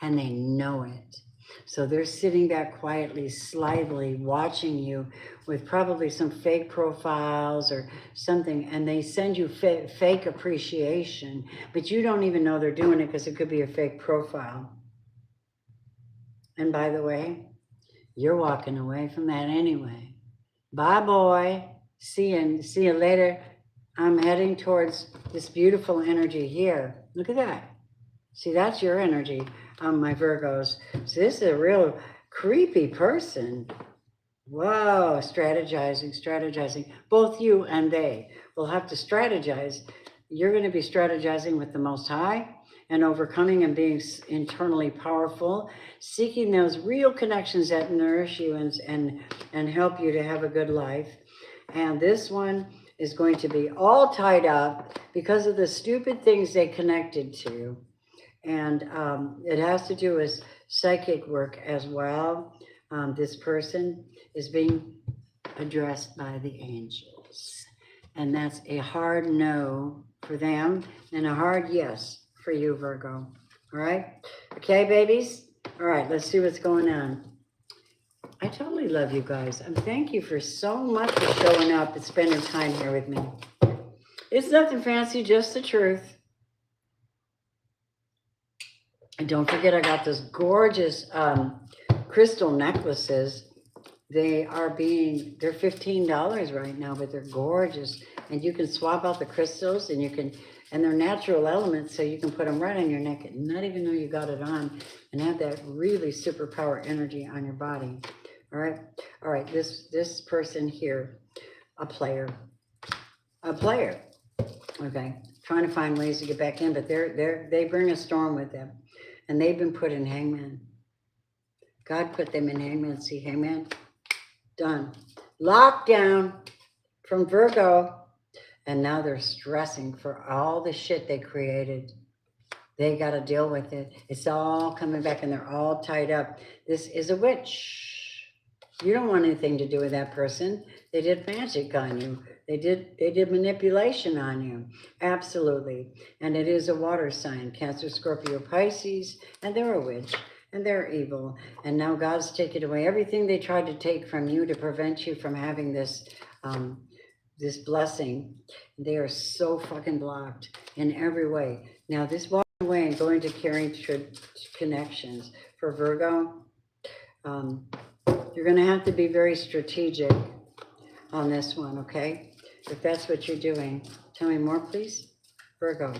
And they know it. So they're sitting back quietly, slyly watching you with probably some fake profiles or something, and they send you fake appreciation, but you don't even know they're doing it because it could be a fake profile. And by the way, you're walking away from that anyway. Bye, boy. See you later. I'm heading towards this beautiful energy here. Look at that. See, that's your energy, my Virgos. So this is a real creepy person. Whoa, strategizing. Both you and they will have to strategize. You're going to be strategizing with the Most High and overcoming and being internally powerful, seeking those real connections that nourish you and help you to have a good life. And this one is going to be all tied up because of the stupid things they connected to. And it has to do with psychic work as well. This person is being addressed by the angels. And that's a hard no for them and a hard yes for you, Virgo. All right? Okay, babies? All right, let's see what's going on. I totally love you guys. And thank you for so much for showing up and spending time here with me. It's nothing fancy, just the truth. And don't forget, I got this gorgeous crystal necklaces. They're $15 right now, but they're gorgeous. And you can swap out the crystals and they're natural elements, so you can put them right on your neck and not even know you got it on and have that really superpower energy on your body. All right, this person here, a player, okay, trying to find ways to get back in, but they bring a storm with them. And they've been put in hangman. God put them in hangman. See, hangman? Done. Lockdown from Virgo. And now they're stressing for all the shit they created. They got to deal with it. It's all coming back and they're all tied up. This is a witch. You don't want anything to do with that person. They did magic on you. They did manipulation on you. Absolutely. And it is a water sign. Cancer, Scorpio, Pisces. And they're a witch. And they're evil. And now God's taken away everything they tried to take from you to prevent you from having this this blessing. They are so fucking blocked in every way. Now this walking away and going to carrying connections for Virgo, you're going to have to be very strategic on this one, okay? If that's what you're doing. Tell me more, please. Virgo.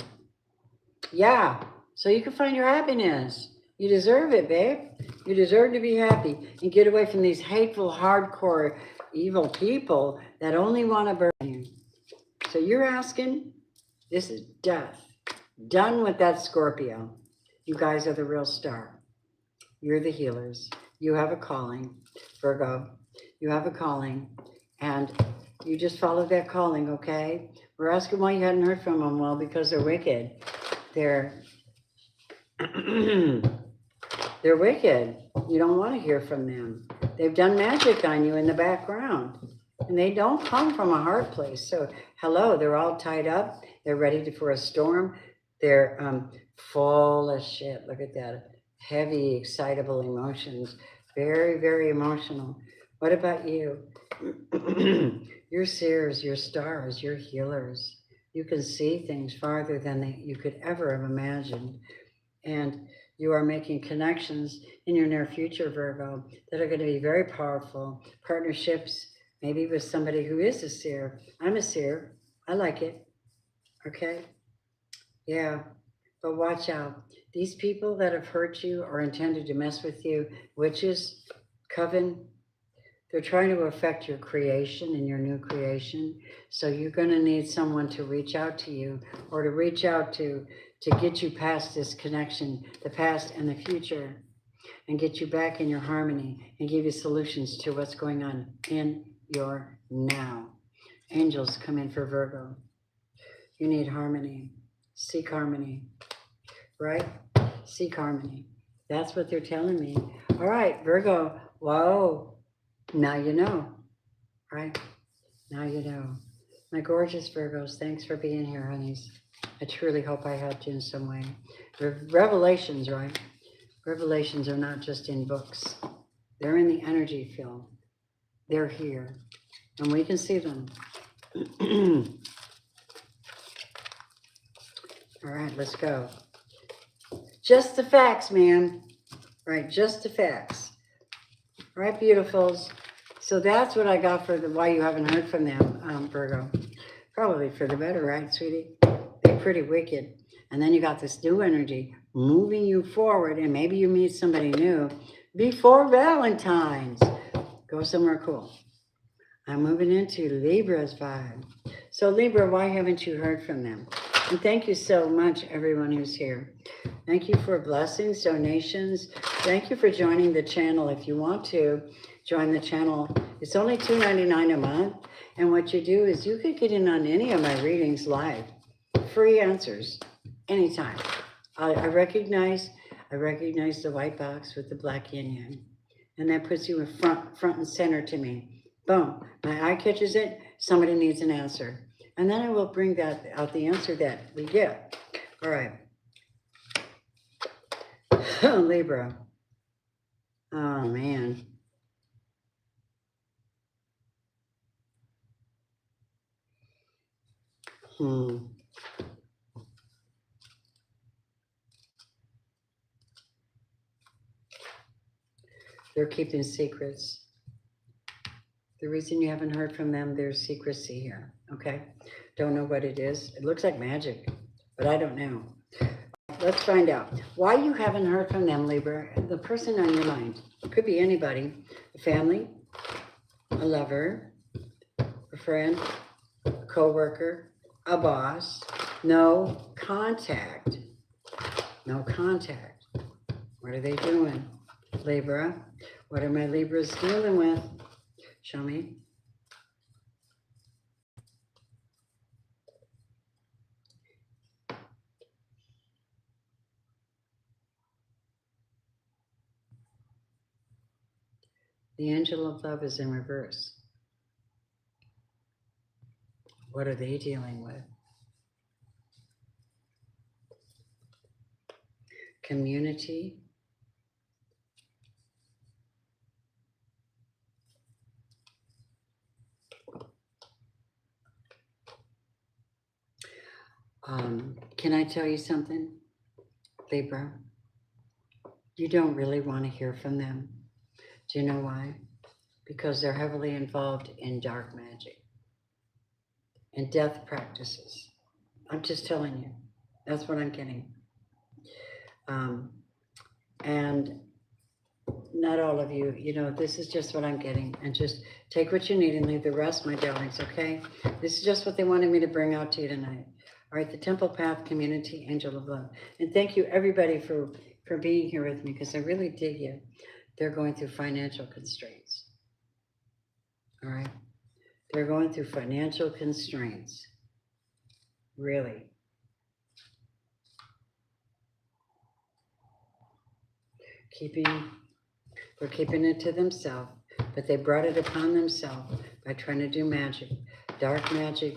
Yeah, so you can find your happiness. You deserve it, babe. You deserve to be happy and get away from these hateful, hardcore, evil people that only want to burn you. So you're asking, this is death. Done with that Scorpio. You guys are the real star. You're the healers. You have a calling, Virgo. You have a calling, and you just follow that calling, okay? We're asking why you hadn't heard from them. Well, because they're wicked. They're they're wicked. You don't want to hear from them. They've done magic on you in the background, and they don't come from a hard place. So, hello, they're all tied up. They're ready for a storm. They're full of shit. Look at that. Heavy, excitable emotions. Very, very emotional. What about you? You're seers, you're stars, you're healers. You can see things farther than you could ever have imagined. And you are making connections in your near future, Virgo, that are going to be very powerful. Partnerships, maybe with somebody who is a seer. I'm a seer. I like it. Okay? Yeah. But watch out. These people that have hurt you or intended to mess with you, witches, coven, they're trying to affect your creation and your new creation. So you're going to need someone to reach out to you or to reach out to get you past this connection, the past and the future, and get you back in your harmony and give you solutions to what's going on in your now. Angels come in for Virgo. You need harmony. Seek harmony. Right? Seek harmony. That's what they're telling me. All right, Virgo. Whoa. Now you know. Right? Now you know. My gorgeous Virgos, thanks for being here, honeys. I truly hope I helped you in some way. Revelations, right? Revelations are not just in books. They're in the energy field. They're here. And we can see them. All right, let's go. Just the facts, man. Right, just the facts. All right, beautifuls. So that's what I got for why you haven't heard from them, Virgo. Probably for the better, right, sweetie? They're pretty wicked. And then you got this new energy moving you forward, and maybe you meet somebody new before Valentine's. Go somewhere cool. I'm moving into Libra's vibe. So Libra, why haven't you heard from them? And thank you so much, everyone who's here. Thank you for blessings, donations. Thank you for joining the channel. If you want to join the channel, it's only $2.99 a month. And what you do is you could get in on any of my readings live. Free answers, anytime. I recognize the white box with the black yin yang. And that puts you in front and center to me. Boom, my eye catches it, somebody needs an answer. And then I will bring that out, the answer that we get. All right. Libra. Oh, man. They're keeping secrets. The reason you haven't heard from them, there's secrecy here, okay? Don't know what it is. It looks like magic, but I don't know. Let's find out why you haven't heard from them, Libra. The person on your mind, it could be anybody, a family, a lover, a friend, a co-worker, a boss. No contact. No contact. What are they doing? Libra, what are my Libras dealing with? Show me. The angel of love is in reverse. What are they dealing with? Community. Can I tell you something, Libra? You don't really want to hear from them. Do you know why? Because they're heavily involved in dark magic and death practices. I'm just telling you. That's what I'm getting. And not all of you, this is just what I'm getting. And just take what you need and leave the rest, my darlings, okay? This is just what they wanted me to bring out to you tonight. All right, the Temple Path Community Angel of Love. And thank you, everybody, for being here with me, because I really dig you. They're going through financial constraints. All right? They're going through financial constraints. Really. They're keeping it to themselves, but they brought it upon themselves by trying to do magic, dark magic.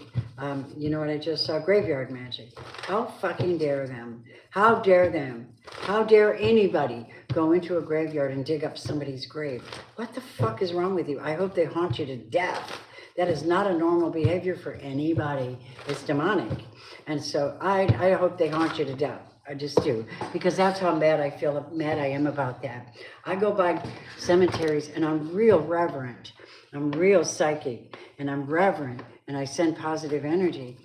You know what I just saw? Graveyard magic. How fucking dare them? How dare them? How dare anybody go into a graveyard and dig up somebody's grave? What the fuck is wrong with you? I hope they haunt you to death. That is not a normal behavior for anybody. It's demonic. And so I hope they haunt you to death. I just do, because that's how mad I am about that. I go by cemeteries and I'm real reverent. I'm real psychic and I'm reverent and I send positive energy.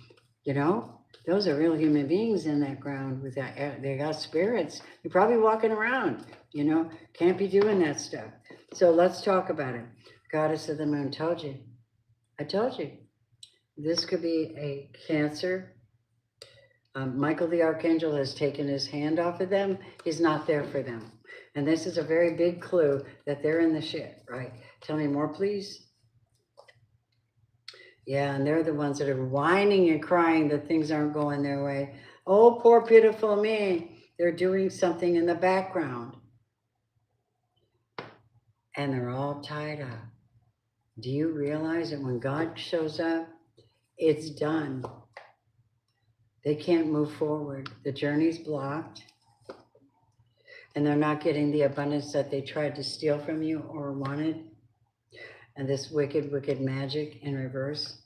Those are real human beings in that ground with that. They got spirits. You're probably walking around, can't be doing that stuff. So let's talk about it. Goddess of the Moon told you. I told you. This could be a Cancer. Michael the Archangel has taken his hand off of them. He's not there for them. And this is a very big clue that they're in the shit, right? Tell me more, please. Yeah, and they're the ones that are whining and crying that things aren't going their way. Oh, poor pitiful me. They're doing something in the background. And they're all tied up. Do you realize that when God shows up, it's done? They can't move forward. The journey's blocked. and they're not getting the abundance that they tried to steal from you or wanted, and this wicked, wicked magic in reverse.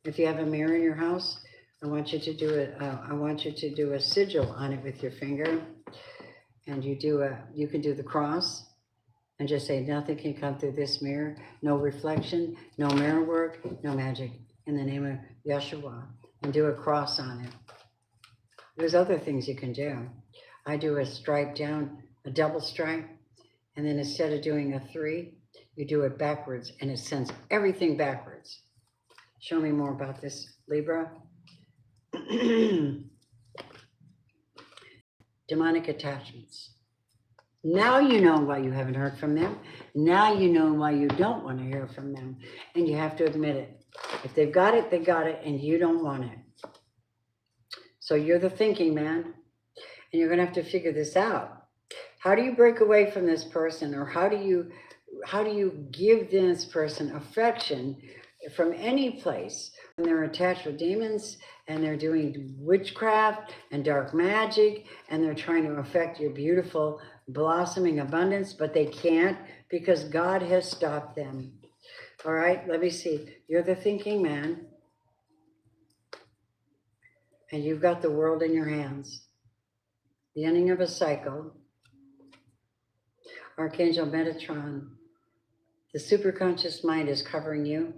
If you have a mirror in your house, I want you to do it. I want you to do a sigil on it with your finger, and you can do the cross, and just say, nothing can come through this mirror, no reflection, no mirror work, no magic, in the name of Yeshua, and do a cross on it. There's other things you can do. I do a stripe down, a double stripe, and then instead of doing a 3, you do it backwards, and it sends everything backwards. Show me more about this, Libra. Demonic attachments. Now you know why you haven't heard from them. Now you know why you don't want to hear from them. And you have to admit it. If they've got it, they got it, and you don't want it. So you're the thinking man, and you're going to have to figure this out. How do you break away from this person, or how do you give this person affection from any place when they're attached with demons and they're doing witchcraft and dark magic and they're trying to affect your beautiful blossoming abundance, but they can't because God has stopped them. All right, let me see. You're the thinking man, and you've got the world in your hands. The ending of a cycle. Archangel Metatron, the superconscious mind is covering you,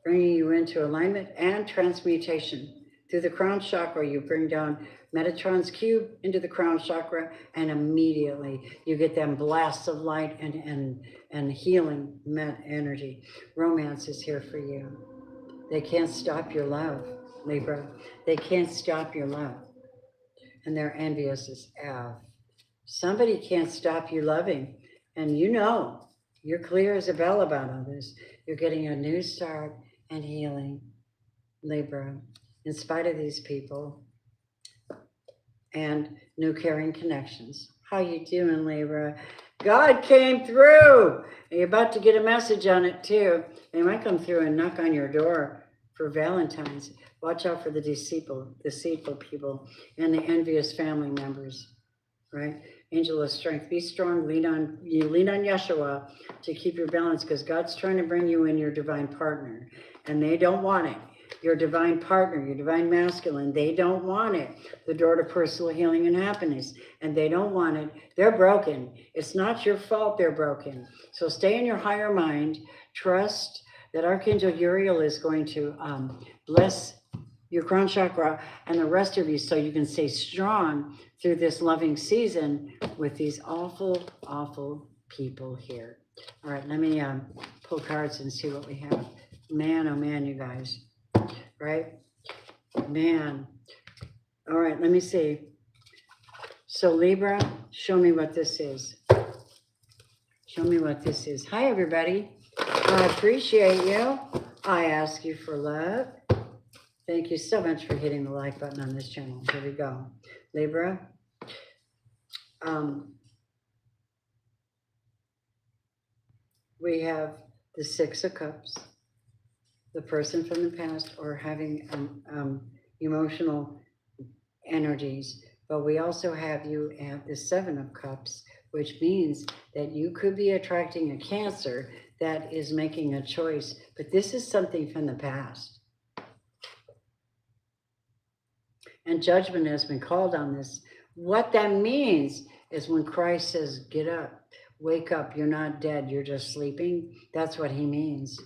bringing you into alignment and transmutation. Through the crown chakra, you bring down Metatron's cube into the crown chakra, and immediately you get them blasts of light and healing energy. Romance is here for you. They can't stop your love, Libra. They can't stop your love. And they're envious as F. Somebody can't stop you loving. And you know, you're clear as a bell about all this. You're getting a new start and healing, Libra, in spite of these people, and new caring connections. How you doing, Libra? God came through. And you're about to get a message on it too. They might come through and knock on your door for Valentine's. Watch out for the deceitful people and the envious family members, right? Angel of strength, be strong, lean on Yeshua to keep your balance, because God's trying to bring you in your divine partner, and they don't want it. Your divine partner, your divine masculine, they don't want it. The door to personal healing and happiness, and they don't want it. They're broken. It's not your fault they're broken. So stay in your higher mind. Trust that Archangel Uriel is going to bless your crown chakra and the rest of you so you can stay strong through this loving season with these awful, awful people here. All right, let me pull cards and see what we have. Man, oh man, you guys, right? Man. All right, let me see. So Libra, show me what this is. Show me what this is. Hi, everybody. I appreciate you. I ask you for love. Thank you so much for hitting the like button on this channel. Here we go. Libra. We have the 6 of Cups, the person from the past, or having emotional energies. But we also have you at the 7 of Cups, which means that you could be attracting a Cancer that is making a choice. But this is something from the past. And judgment has been called on this. What that means is when Christ says, get up, wake up, you're not dead, you're just sleeping. That's what he means.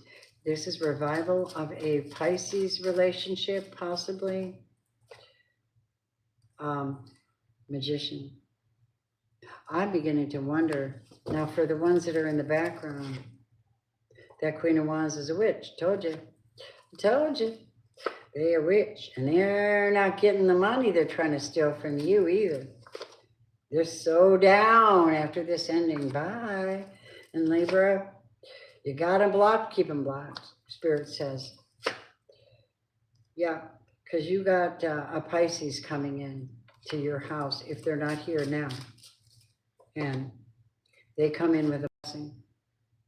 This is revival of a Pisces relationship, possibly. Magician. I'm beginning to wonder, now for the ones that are in the background, that Queen of Wands is a witch. Told you. Told you. They're a witch, and they're not getting the money they're trying to steal from you either. They're so down after this ending. Bye. And Libra, you got them blocked, keep them blocked, Spirit says. Yeah, because you got a Pisces coming in to your house if they're not here now. And they come in with a blessing.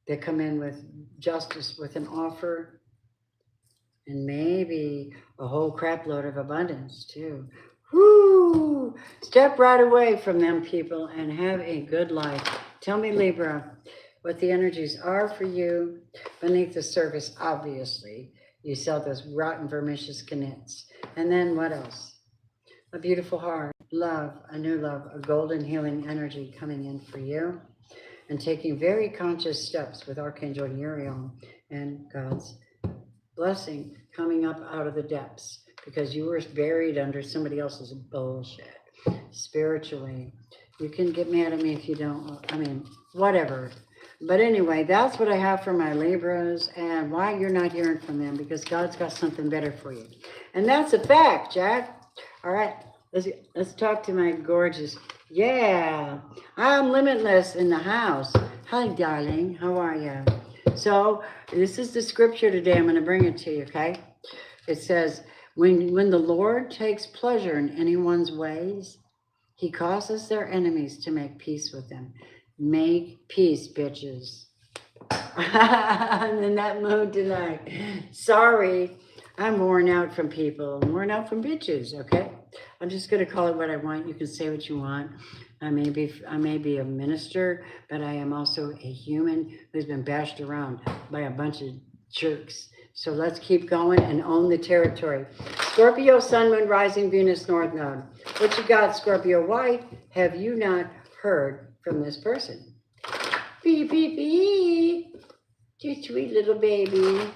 They come in with justice, with an offer, and maybe a whole crap load of abundance too. Whoo! Step right away from them, people, and have a good life. Tell me, Libra, what the energies are for you beneath the surface. Obviously, you sell those rotten, vermicious knits. And then what else? A beautiful heart, love, a new love, a golden healing energy coming in for you, and taking very conscious steps with Archangel Uriel and God's blessing coming up out of the depths, because you were buried under somebody else's bullshit spiritually. You can get mad at me if you don't, I mean, whatever. But anyway, that's what I have for my Libras, and why you're not hearing from them, because God's got something better for you. And that's a fact, Jack. All right, let's talk to my gorgeous, yeah, I'm limitless in the house. Hi, darling, how are you? So this is the scripture today. I'm going to bring it to you, okay? It says, when the Lord takes pleasure in anyone's ways, he causes their enemies to make peace with them. Make peace, bitches. I'm in that mood tonight. Sorry, I'm worn out from people. I'm worn out from bitches, okay? I'm just going to call it what I want. You can say what you want. I may be a minister, but I am also a human who's been bashed around by a bunch of jerks. So let's keep going and own the territory. Scorpio, Sun, Moon, Rising, Venus, North Node. What you got, Scorpio? Why have you not heard from this person? Beep, beep, beep. You sweet little baby.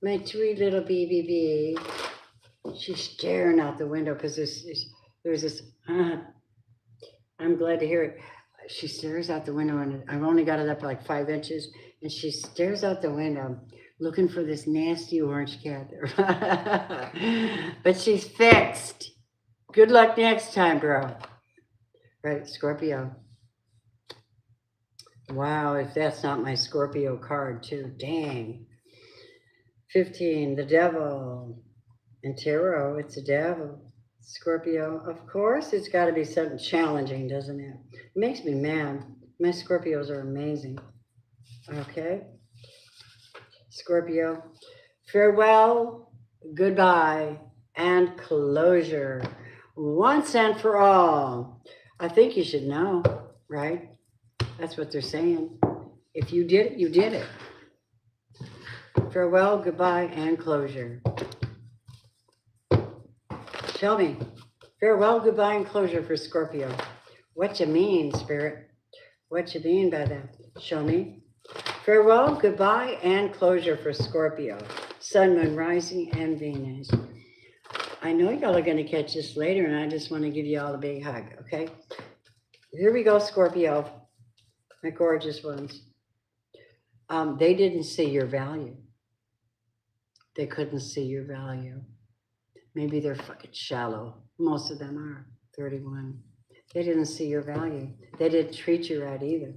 My sweet little baby. She's staring out the window because there's this, I'm glad to hear it. She stares out the window, and I've only got it up like 5 inches, and she stares out the window looking for this nasty orange cat. But she's fixed. Good luck next time, bro. Right, Scorpio. Wow, if that's not my Scorpio card too, dang. 15, the devil. And tarot, it's a devil. Scorpio, of course, it's got to be something challenging, doesn't it? It makes me mad. My Scorpios are amazing. Okay. Scorpio, farewell, goodbye, and closure. Once and for all. I think you should know, right? That's what they're saying. If you did it, you did it. Farewell, goodbye, and closure. Tell me, farewell, goodbye, and closure for Scorpio. What you mean, Spirit? What you mean by that? Show me. Farewell, goodbye, and closure for Scorpio. Sun, Moon, Rising, and Venus. I know y'all are going to catch this later, and I just want to give you all a big hug, okay? Here we go, Scorpio. My gorgeous ones. They didn't see your value. They couldn't see your value. Maybe they're fucking shallow. Most of them are. 31. They didn't see your value. They didn't treat you right either.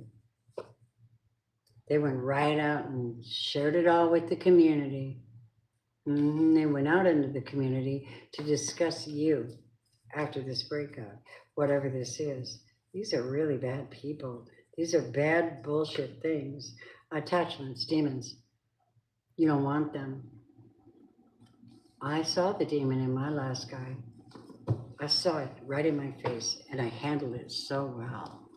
They went right out and shared it all with the community. They went out into the community to discuss you after this breakup, whatever this is. These are really bad people. These are bad bullshit things. Attachments, demons. You don't want them. I saw the demon in my last guy. I saw it right in my face, and I handled it so well.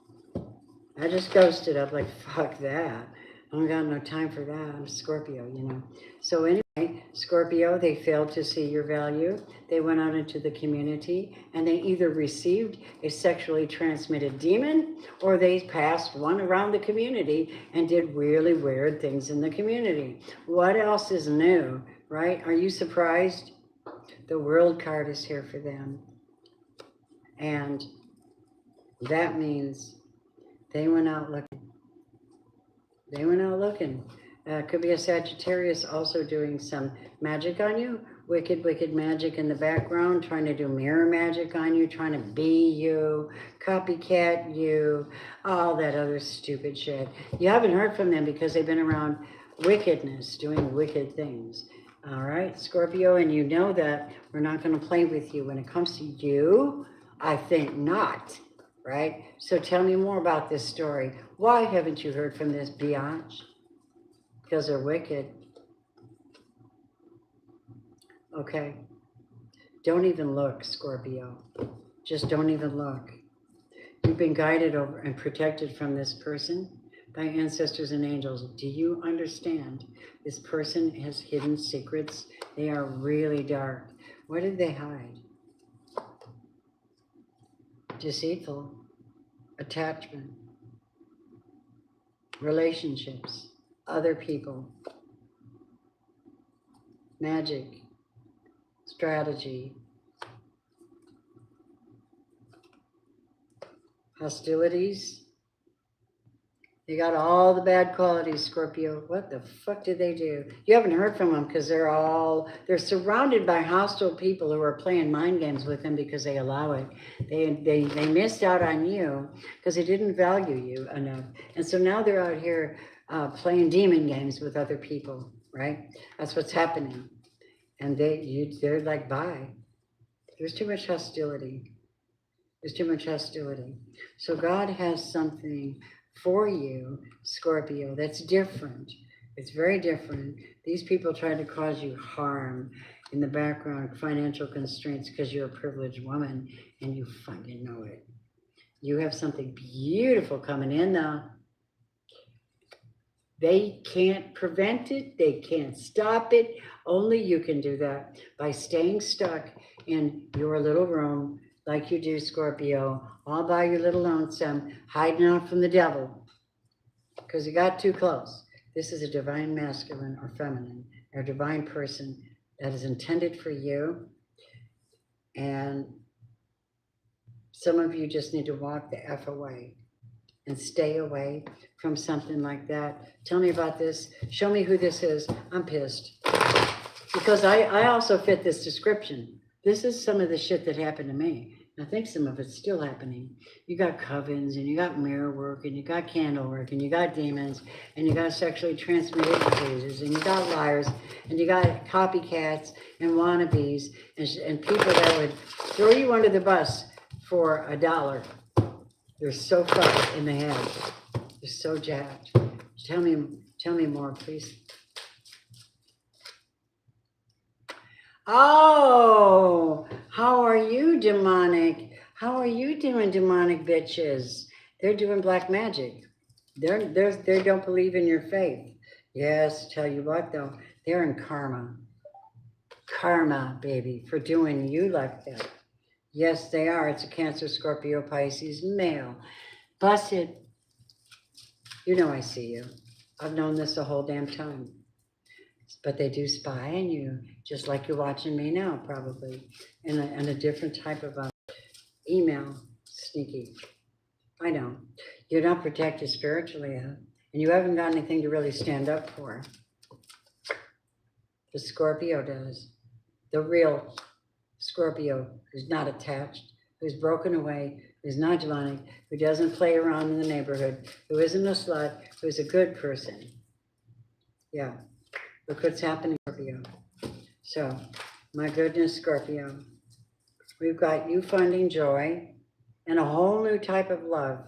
I just ghosted up like, fuck that. I don't got no time for that. I'm a Scorpio, you know. So anyway, Scorpio, they failed to see your value. They went out into the community, and they either received a sexually transmitted demon, or they passed one around the community and did really weird things in the community. What else is new, right? Are you surprised? The World card is here for them. And that means they went out looking. They went out looking. Could be a Sagittarius also doing some magic on you. Wicked, wicked magic in the background, trying to do mirror magic on you, trying to be you, copycat you, all that other stupid shit. You haven't heard from them because they've been around wickedness, doing wicked things. All right, Scorpio, and you know that we're not going to play with you. When it comes to you, I think not. Right? So tell me more about this story. Why haven't you heard from this biatch? Because they're wicked. Okay. Don't even look, Scorpio. Just don't even look. You've been guided over and protected from this person by ancestors and angels. Do you understand? This person has hidden secrets. They are really dark. What did they hide? Deceitful, attachment, relationships, other people, magic, strategy, hostilities. They got all the bad qualities, Scorpio. What the fuck did they do? You haven't heard from them because they're surrounded by hostile people who are playing mind games with them because they allow it. They missed out on you because they didn't value you enough. And so now they're out here playing demon games with other people, right? That's what's happening. And they're like, bye. There's too much hostility. There's too much hostility. So God has something for you, Scorpio, that's different. It's very different. These people try to cause you harm in the background, financial constraints, because you're a privileged woman and you fucking know it. You have something beautiful coming in though. They can't prevent it. They can't stop it. Only you can do that by staying stuck in your little room like you do, Scorpio, all by your little lonesome, hiding out from the devil because you got too close. This is a divine masculine or feminine or divine person that is intended for you. And some of you just need to walk the F away and stay away from something like that. Tell me about this. Show me who this is. I'm pissed. Because I also fit this description. This is some of the shit that happened to me. I think some of it's still happening. You got covens, and you got mirror work, and you got candle work, and you got demons, and you got sexually transmitted diseases, and you got liars, and you got copycats and wannabes, and people that would throw you under the bus for $1. They're so fucked in the head. They're so jacked. Tell me more, please. Oh, how are you, demonic? How are you doing, demonic bitches? They're doing black magic. They don't believe in your faith. Yes, tell you what though, they're in karma. Karma, baby, for doing you like that. Yes, they are. It's a Cancer, Scorpio, Pisces, male. Busted. You know I see you. I've known this the whole damn time. But they do spy on you, just like you're watching me now, probably, in a different type of email. Sneaky. I know. You're not protected spiritually, huh? And you haven't got anything to really stand up for. The Scorpio does. The real Scorpio who's not attached, who's broken away, who's not demonic, who doesn't play around in the neighborhood, who isn't a slut, who's a good person. Yeah. Look what's happening, Scorpio. So, my goodness, Scorpio, we've got you finding joy and a whole new type of love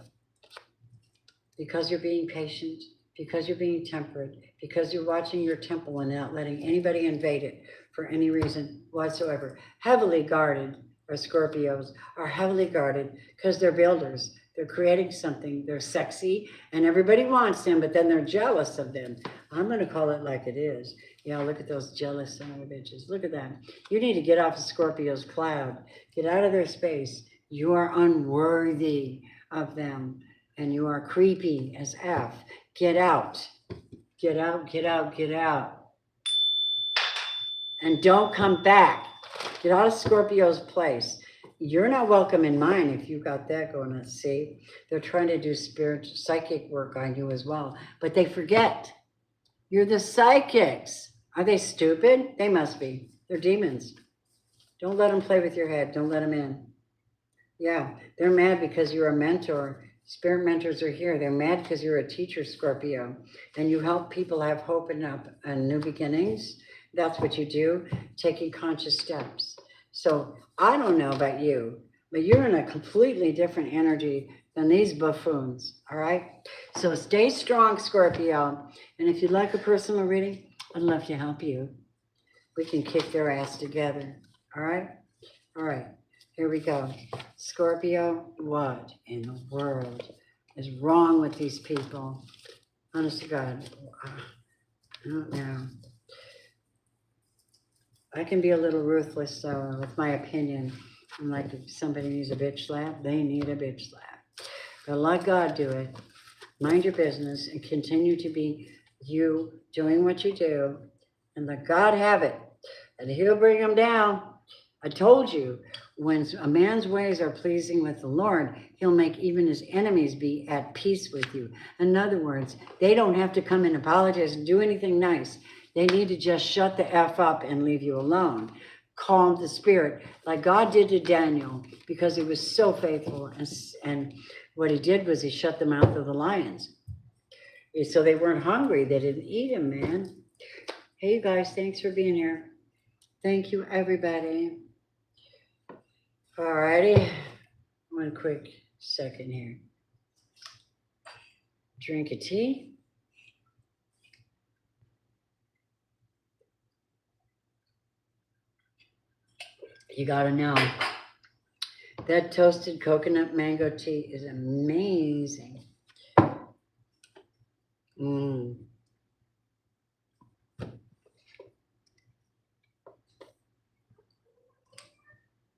because you're being patient, because you're being temperate, because you're watching your temple and not letting anybody invade it for any reason whatsoever. Heavily guarded, or Scorpios are heavily guarded because they're builders. They're creating something. They're sexy and everybody wants them, but then they're jealous of them. I'm going to call it like it is. Yeah, look at those jealous son of bitches. Look at that. You need to get off of Scorpio's cloud. Get out of their space. You are unworthy of them and you are creepy as F. Get out. Get out, get out, get out. And don't come back. Get out of Scorpio's place. You're not welcome in mine if you've got that going on. See, they're trying to do psychic work on you as well, but they forget. You're the psychics. Are they stupid? They must be. They're demons. Don't let them play with your head. Don't let them in. Yeah, they're mad because you're a mentor. Spirit mentors are here. They're mad because you're a teacher, Scorpio, and you help people have hope and new beginnings. That's what you do, taking conscious steps. So I don't know about you, but you're in a completely different energy than these buffoons, all right? So stay strong, Scorpio. And if you'd like a personal reading, I'd love to help you. We can kick their ass together, all right? All right, here we go. Scorpio, what in the world is wrong with these people? Honest to God, I don't know. I can be a little ruthless with my opinion. I'm like, if somebody needs a bitch slap, they need a bitch slap. But let God do it. Mind your business and continue to be you doing what you do and let God have it. And he'll bring them down. I told you, when a man's ways are pleasing with the Lord, he'll make even his enemies be at peace with you. In other words, they don't have to come and apologize and do anything nice. They need to just shut the F up and leave you alone. Calm the spirit, like God did to Daniel, because he was so faithful. And what he did was he shut the mouth of the lions. So they weren't hungry. They didn't eat him, man. Hey, you guys, thanks for being here. Thank you, everybody. All righty. One quick second here. Drink a tea. You got to know that toasted coconut mango tea is amazing.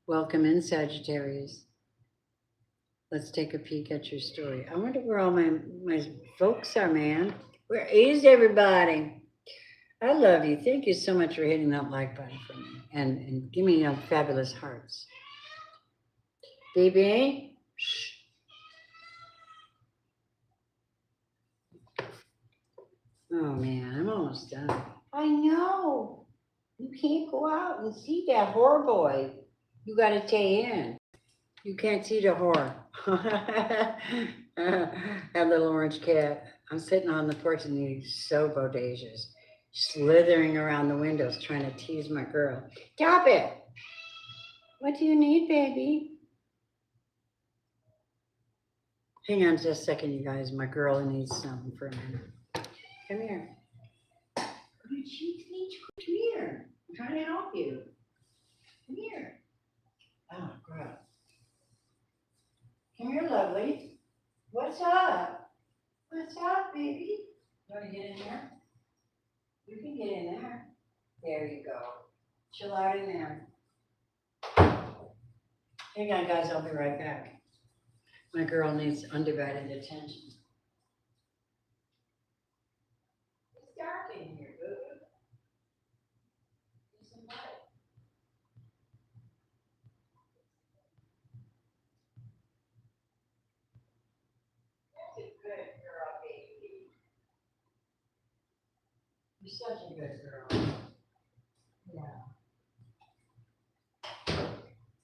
Welcome in, Sagittarius. Let's take a peek at your story. I wonder where all my folks are, man. Where is everybody? I love you. Thank you so much for hitting that like button for me. And give me fabulous hearts. Baby? Shh. Oh, man, I'm almost done. I know. You can't go out and see that whore boy. You got to stay in. You can't see the whore. That little orange cat. I'm sitting on the porch and he's so bodacious, slithering around the windows trying to tease my girl. Stop it! What do you need, baby? Hang on just a second, you guys. My girl needs something for a minute. Come here. Come here. I'm trying to help you. Come here. Oh, God. Come here, lovely. What's up? What's up, baby? You want to get in there? You can get in there. There you go. Chill out in there. Hang on, guys. I'll be right back. My girl needs undivided attention. It's dark in here, boo. Need some light. That's a good girl, baby. You're such a good girl. Yeah.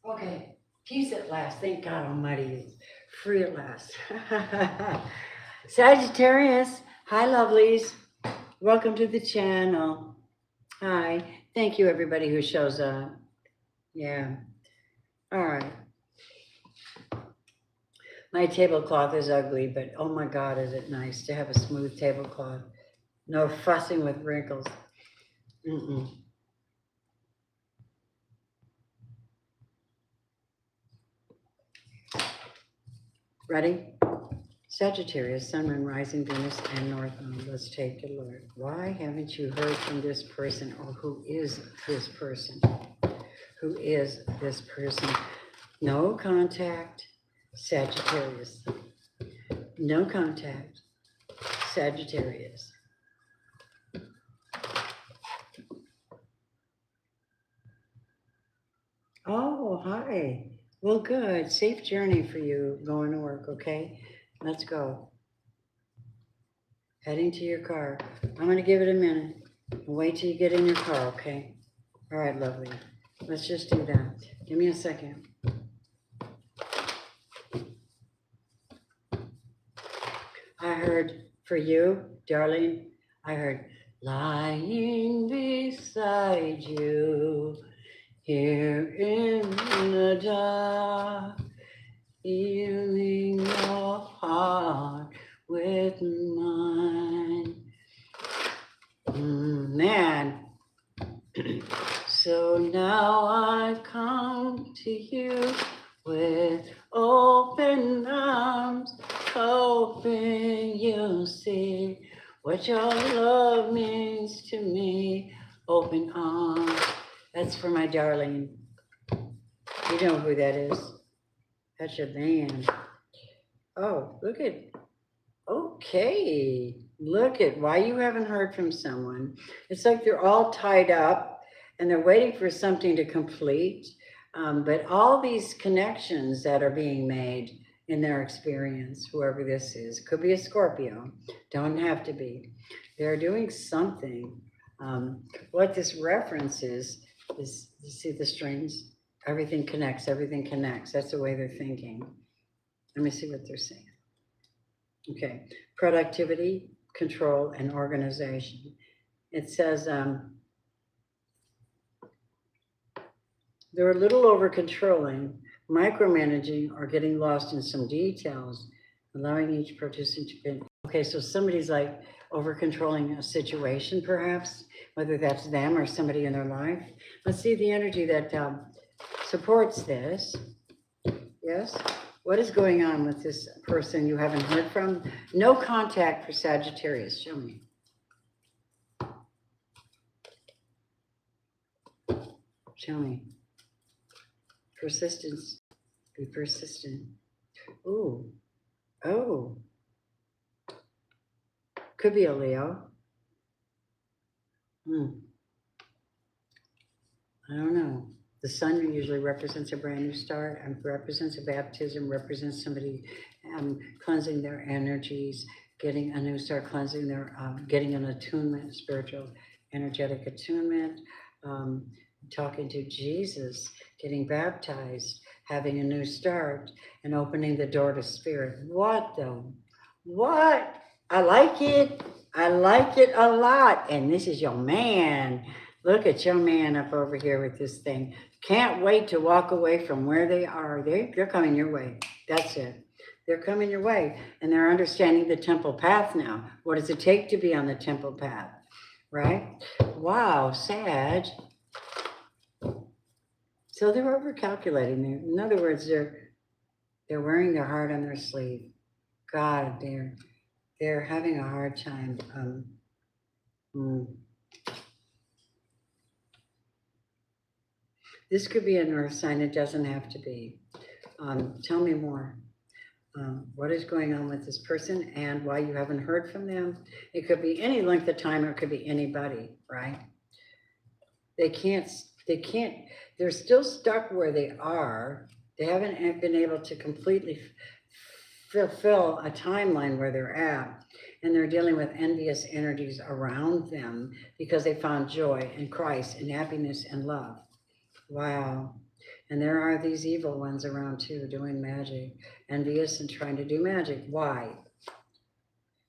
Okay. Peace at last. Thank God Almighty is free at last. Sagittarius. Hi, lovelies. Welcome to the channel. Hi. Thank you, everybody who shows up. Yeah. All right. My tablecloth is ugly, but oh my God, is it nice to have a smooth tablecloth. No fussing with wrinkles. Ready? Sagittarius, Sun, Moon, Rising, Venus, and North Node. Let's take a look. Why haven't you heard from this person, or who is this person? Who is this person? No contact, Sagittarius. No contact, Sagittarius. Oh, hi. Well, good. Safe journey for you going to work, okay? Let's go. Heading to your car. I'm going to give it a minute. Wait till you get in your car, okay? All right, lovely. Let's just do that. Give me a second. I heard for you, darling, I heard lying beside you here in the dark, healing your heart with mine. Man. So now Now I've come to you with open arms, hoping you'll see what your love means to me. Open arms. That's for my darling. You know who that is. That's your man. Oh, look at, okay. Look at why you haven't heard from someone. It's like they're all tied up and they're waiting for something to complete. But all these connections that are being made in their experience, whoever this is, could be a Scorpio, don't have to be. They're doing something. What this reference is, you see the strings? Everything connects, everything connects. That's the way they're thinking. Let me see what they're saying. Okay, productivity, control, and organization. It says they're a little over controlling, micromanaging, or getting lost in some details, allowing each participant. Okay, so somebody's like over controlling a situation, perhaps, whether that's them or somebody in their life. Let's see the energy that supports this. Yes? What is going on with this person you haven't heard from? No contact for Sagittarius. Show me. Show me. Persistence. Be persistent. Ooh. Oh. Could be a Leo. I don't know. The sun usually represents a brand new start and represents a baptism, represents somebody cleansing their energies, getting a new start, cleansing their, getting an attunement, spiritual, energetic attunement, talking to Jesus, getting baptized, having a new start, and opening the door to spirit. What though? What? I like it. I like it a lot. And this is your man. Look at your man up over here with this thing. Can't wait to walk away from where they are. They're coming your way. That's it. They're coming your way. And they're understanding the temple path now. What does it take to be on the temple path? Right? Wow, Sag. So they're over-calculating. In other words, they're wearing their heart on their sleeve. God, they're having a hard time. This could be an earth sign. It doesn't have to be. Tell me more. What is going on with this person and why you haven't heard from them? It could be any length of time or it could be anybody, right? They can't, they're still stuck where they are. They haven't been able to completely fulfill a timeline where they're at. And they're dealing with envious energies around them because they found joy in Christ and happiness and love. Wow. And there are these evil ones around too, doing magic, envious and trying to do magic. Why?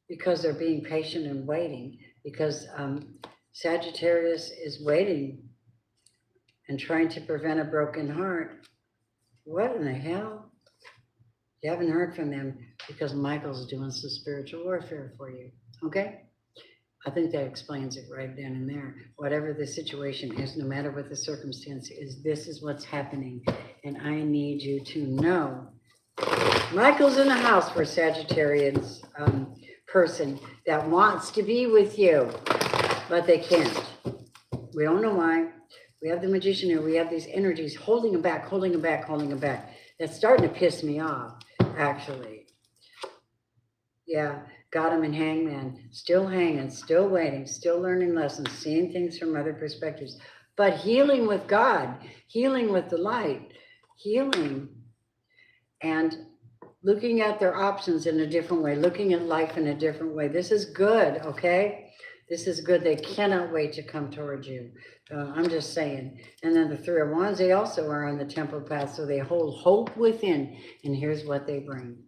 Because they're being patient and waiting. Because Sagittarius is waiting and trying to prevent a broken heart. What in the hell? You haven't heard from them because Michael's doing some spiritual warfare for you. Okay? I think that explains it right then and there. Whatever the situation is, no matter what the circumstance is, this is what's happening. And I need you to know. Michael's in the house for Sagittarius person that wants to be with you, but they can't. We don't know why. We have the magician here. We have these energies holding him back, holding him back, holding him back. That's starting to piss me off, actually. Yeah. Got him in Hangman, still hanging, still waiting, still learning lessons, seeing things from other perspectives, but healing with God, healing with the light, healing, and looking at their options in a different way, looking at life in a different way. This is good, okay? This is good. They cannot wait to come towards you. I'm just saying. And then the Three of Wands, they also are on the temple path, so they hold hope within, and here's what they bring.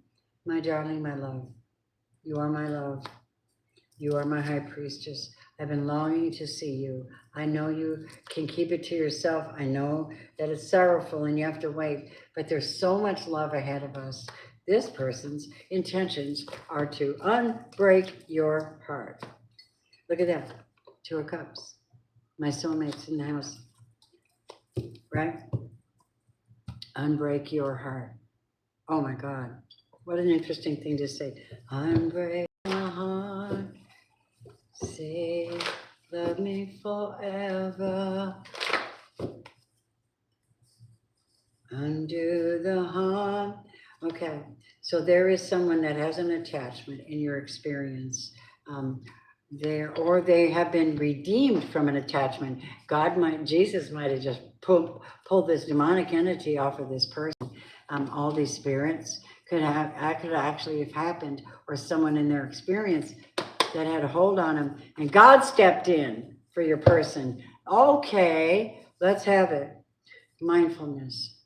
My darling, my love. You are my love. You are my high priestess. I've been longing to see you. I know you can keep it to yourself. I know that it's sorrowful and you have to wait, but there's so much love ahead of us. This person's intentions are to unbreak your heart. Look at that. Two of Cups. My soulmate's in the house. right? Unbreak your heart. Oh my God. What an interesting thing to say. Unbreak my heart. Say, love me forever. Undo the harm. Okay, so there is someone that has an attachment in your experience. Or they have been redeemed from an attachment. Jesus might have just pulled this demonic entity off of this person. All these spirits could actually have happened, or someone in their experience that had a hold on them, and God stepped in for your person. Okay, let's have it. Mindfulness.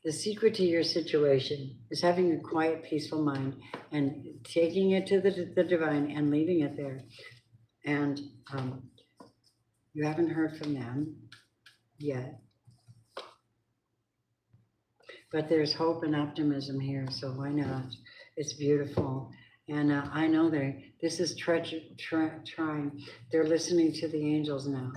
The secret to your situation is having a quiet, peaceful mind and taking it to the divine and leaving it there. And you haven't heard from them yet, but there's hope and optimism here, so why not? It's beautiful. And I know this is trying. They're listening to the angels now.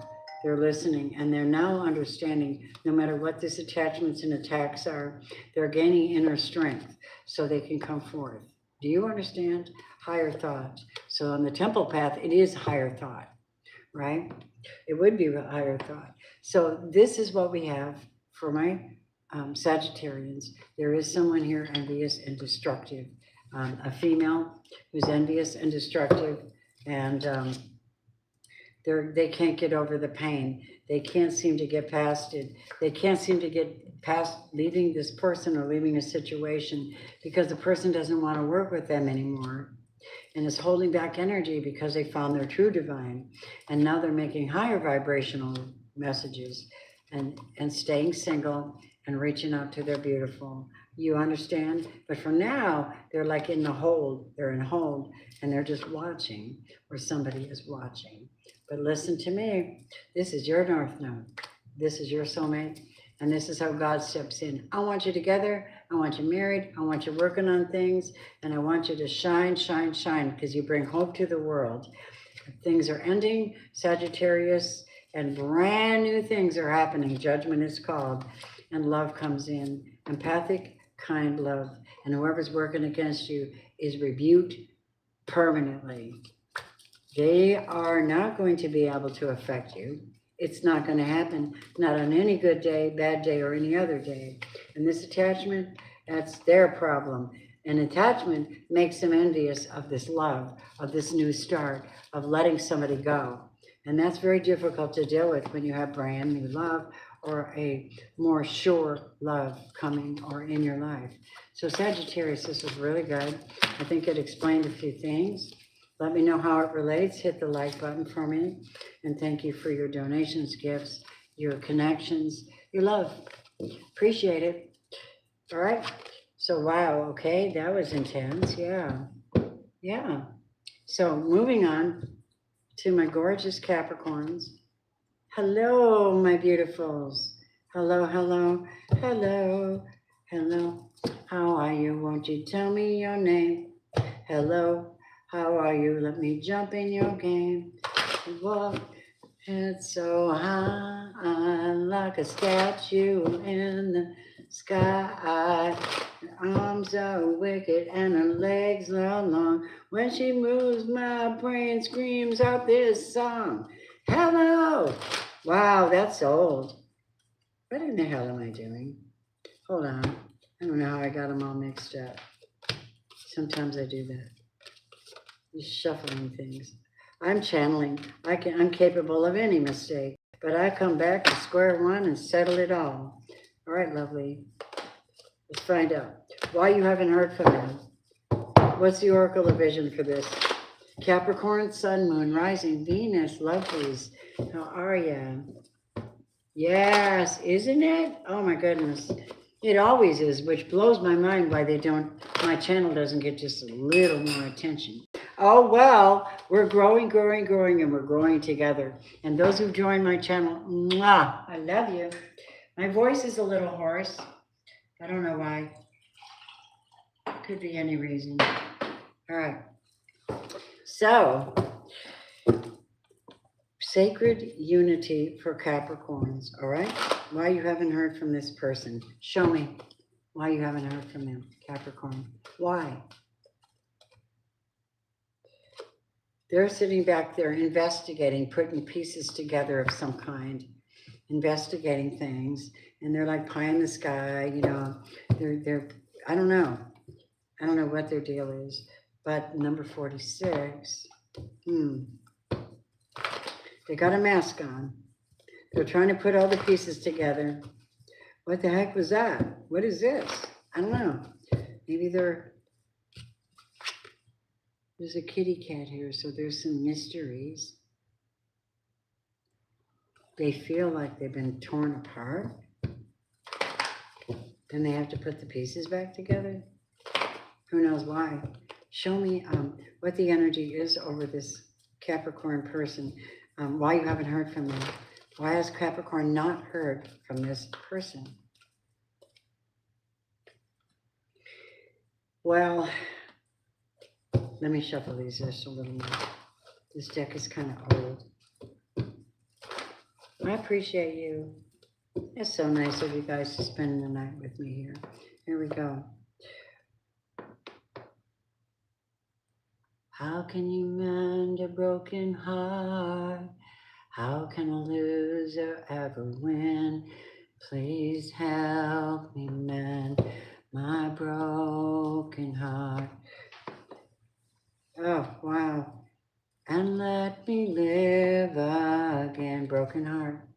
They're listening, and they're now understanding, no matter what these attachments and attacks are, they're gaining inner strength so they can come forth. Do you understand? Higher thought. So on the temple path, it is higher thought, right? It would be higher thought. So this is what we have for my Sagittarians. There is someone here envious and destructive, a female who's envious and destructive, and they can't get over the pain. They can't seem to get past it. They can't seem to get past leaving this person or leaving a situation because the person doesn't want to work with them anymore and is holding back energy because they found their true divine. And now they're making higher vibrational messages and staying single and reaching out to their beautiful. You understand? But for now, they're like in the hold. They're in hold and they're just watching where somebody is watching. But listen to me, this is your North Node. This is your soulmate, and this is how God steps in. I want you together, I want you married, I want you working on things, and I want you to shine, shine, shine, because you bring hope to the world. Things are ending, Sagittarius, and brand new things are happening. Judgment is called, and love comes in. Empathic, kind love. And whoever's working against you is rebuked permanently. They are not going to be able to affect you. It's not going to happen, not on any good day, bad day, or any other day. And this attachment, that's their problem. And attachment makes them envious of this love, of this new start, of letting somebody go. And that's very difficult to deal with when you have brand new love or a more sure love coming or in your life. So Sagittarius, this was really good. I think it explained a few things. Let me know how it relates. Hit the like button for me. And thank you for your donations, gifts, your connections, your love. Appreciate it. All right. So, wow. Okay. That was intense. Yeah. Yeah. So moving on to my gorgeous Capricorns. Hello, my beautifuls. Hello, hello, hello, hello. How are you? Won't you tell me your name? Hello. How are you? Let me jump in your game. Walk head so high, like a statue in the sky. Her arms are wicked and her legs are long. When she moves, my brain screams out this song. Hello! Wow, that's old. What in the hell am I doing? Hold on. I don't know how I got them all mixed up. Sometimes I do that. Shuffling things. I'm channeling. I'm capable of any mistake, but I come back to square one and settle it all. All right, lovely. Let's find out why you haven't heard from them. What's the oracle of vision for this? Capricorn, Sun, Moon, Rising, Venus, lovelies. How are you? Yes, isn't it? Oh my goodness. It always is, which blows my mind why my channel doesn't get just a little more attention. Oh, well, we're growing, and we're growing together. And those who've joined my channel, mwah, I love you. My voice is a little hoarse. I don't know why. Could be any reason. All right. So Sacred unity for Capricorns, all right? Why you haven't heard from this person? Show me why you haven't heard from them, Capricorn. Why? They're sitting back there investigating, putting pieces together of some kind, investigating things, and they're like pie in the sky, you know. They're I don't know. I don't know what their deal is. But number 46, they got a mask on. They're trying to put all the pieces together. What the heck was that? What is this? I don't know. Maybe there's a kitty cat here, so there's some mysteries. They feel like they've been torn apart. Then they have to put the pieces back together. Who knows why? Show me what the energy is over this Capricorn person. Why you haven't heard from them. Why has Capricorn not heard from this person? Well, let me shuffle these just a little more. This deck is kind of old. I appreciate you. It's so nice of you guys to spend the night with me here. Here we go. How can you mend a broken heart? How can a loser ever win? Please help me mend my broken heart. Oh, wow. And let me live again. Broken heart.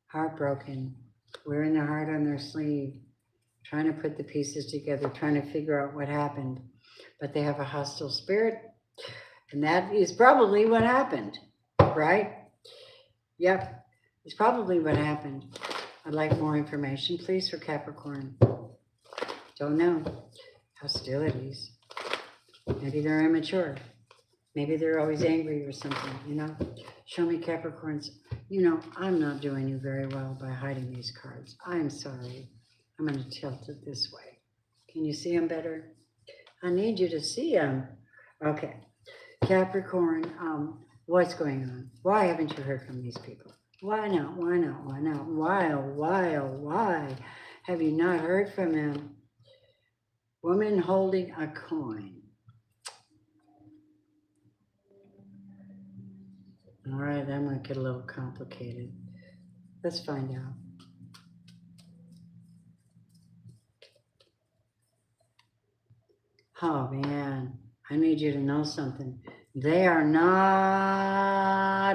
Heartbroken. Wearing their heart on their sleeve. Trying to put the pieces together. Trying to figure out what happened. But they have a hostile spirit. And that is probably what happened. Right? Yep. It's probably what happened. I'd like more information, please, for Capricorn. Don't know. Hostilities. Maybe they're immature. Maybe they're always angry or something, you know. Show me Capricorns. You know, I'm not doing you very well by hiding these cards. I'm sorry. I'm going to tilt it this way. Can you see them better? I need you to see them. Okay. Capricorn, what's going on? Why haven't you heard from these people? Why not? Why not? Why not? Why, oh, why, oh, why have you not heard from them? Woman holding a coin. All right, that might get a little complicated. Let's find out. Oh man, I need you to know something. They are not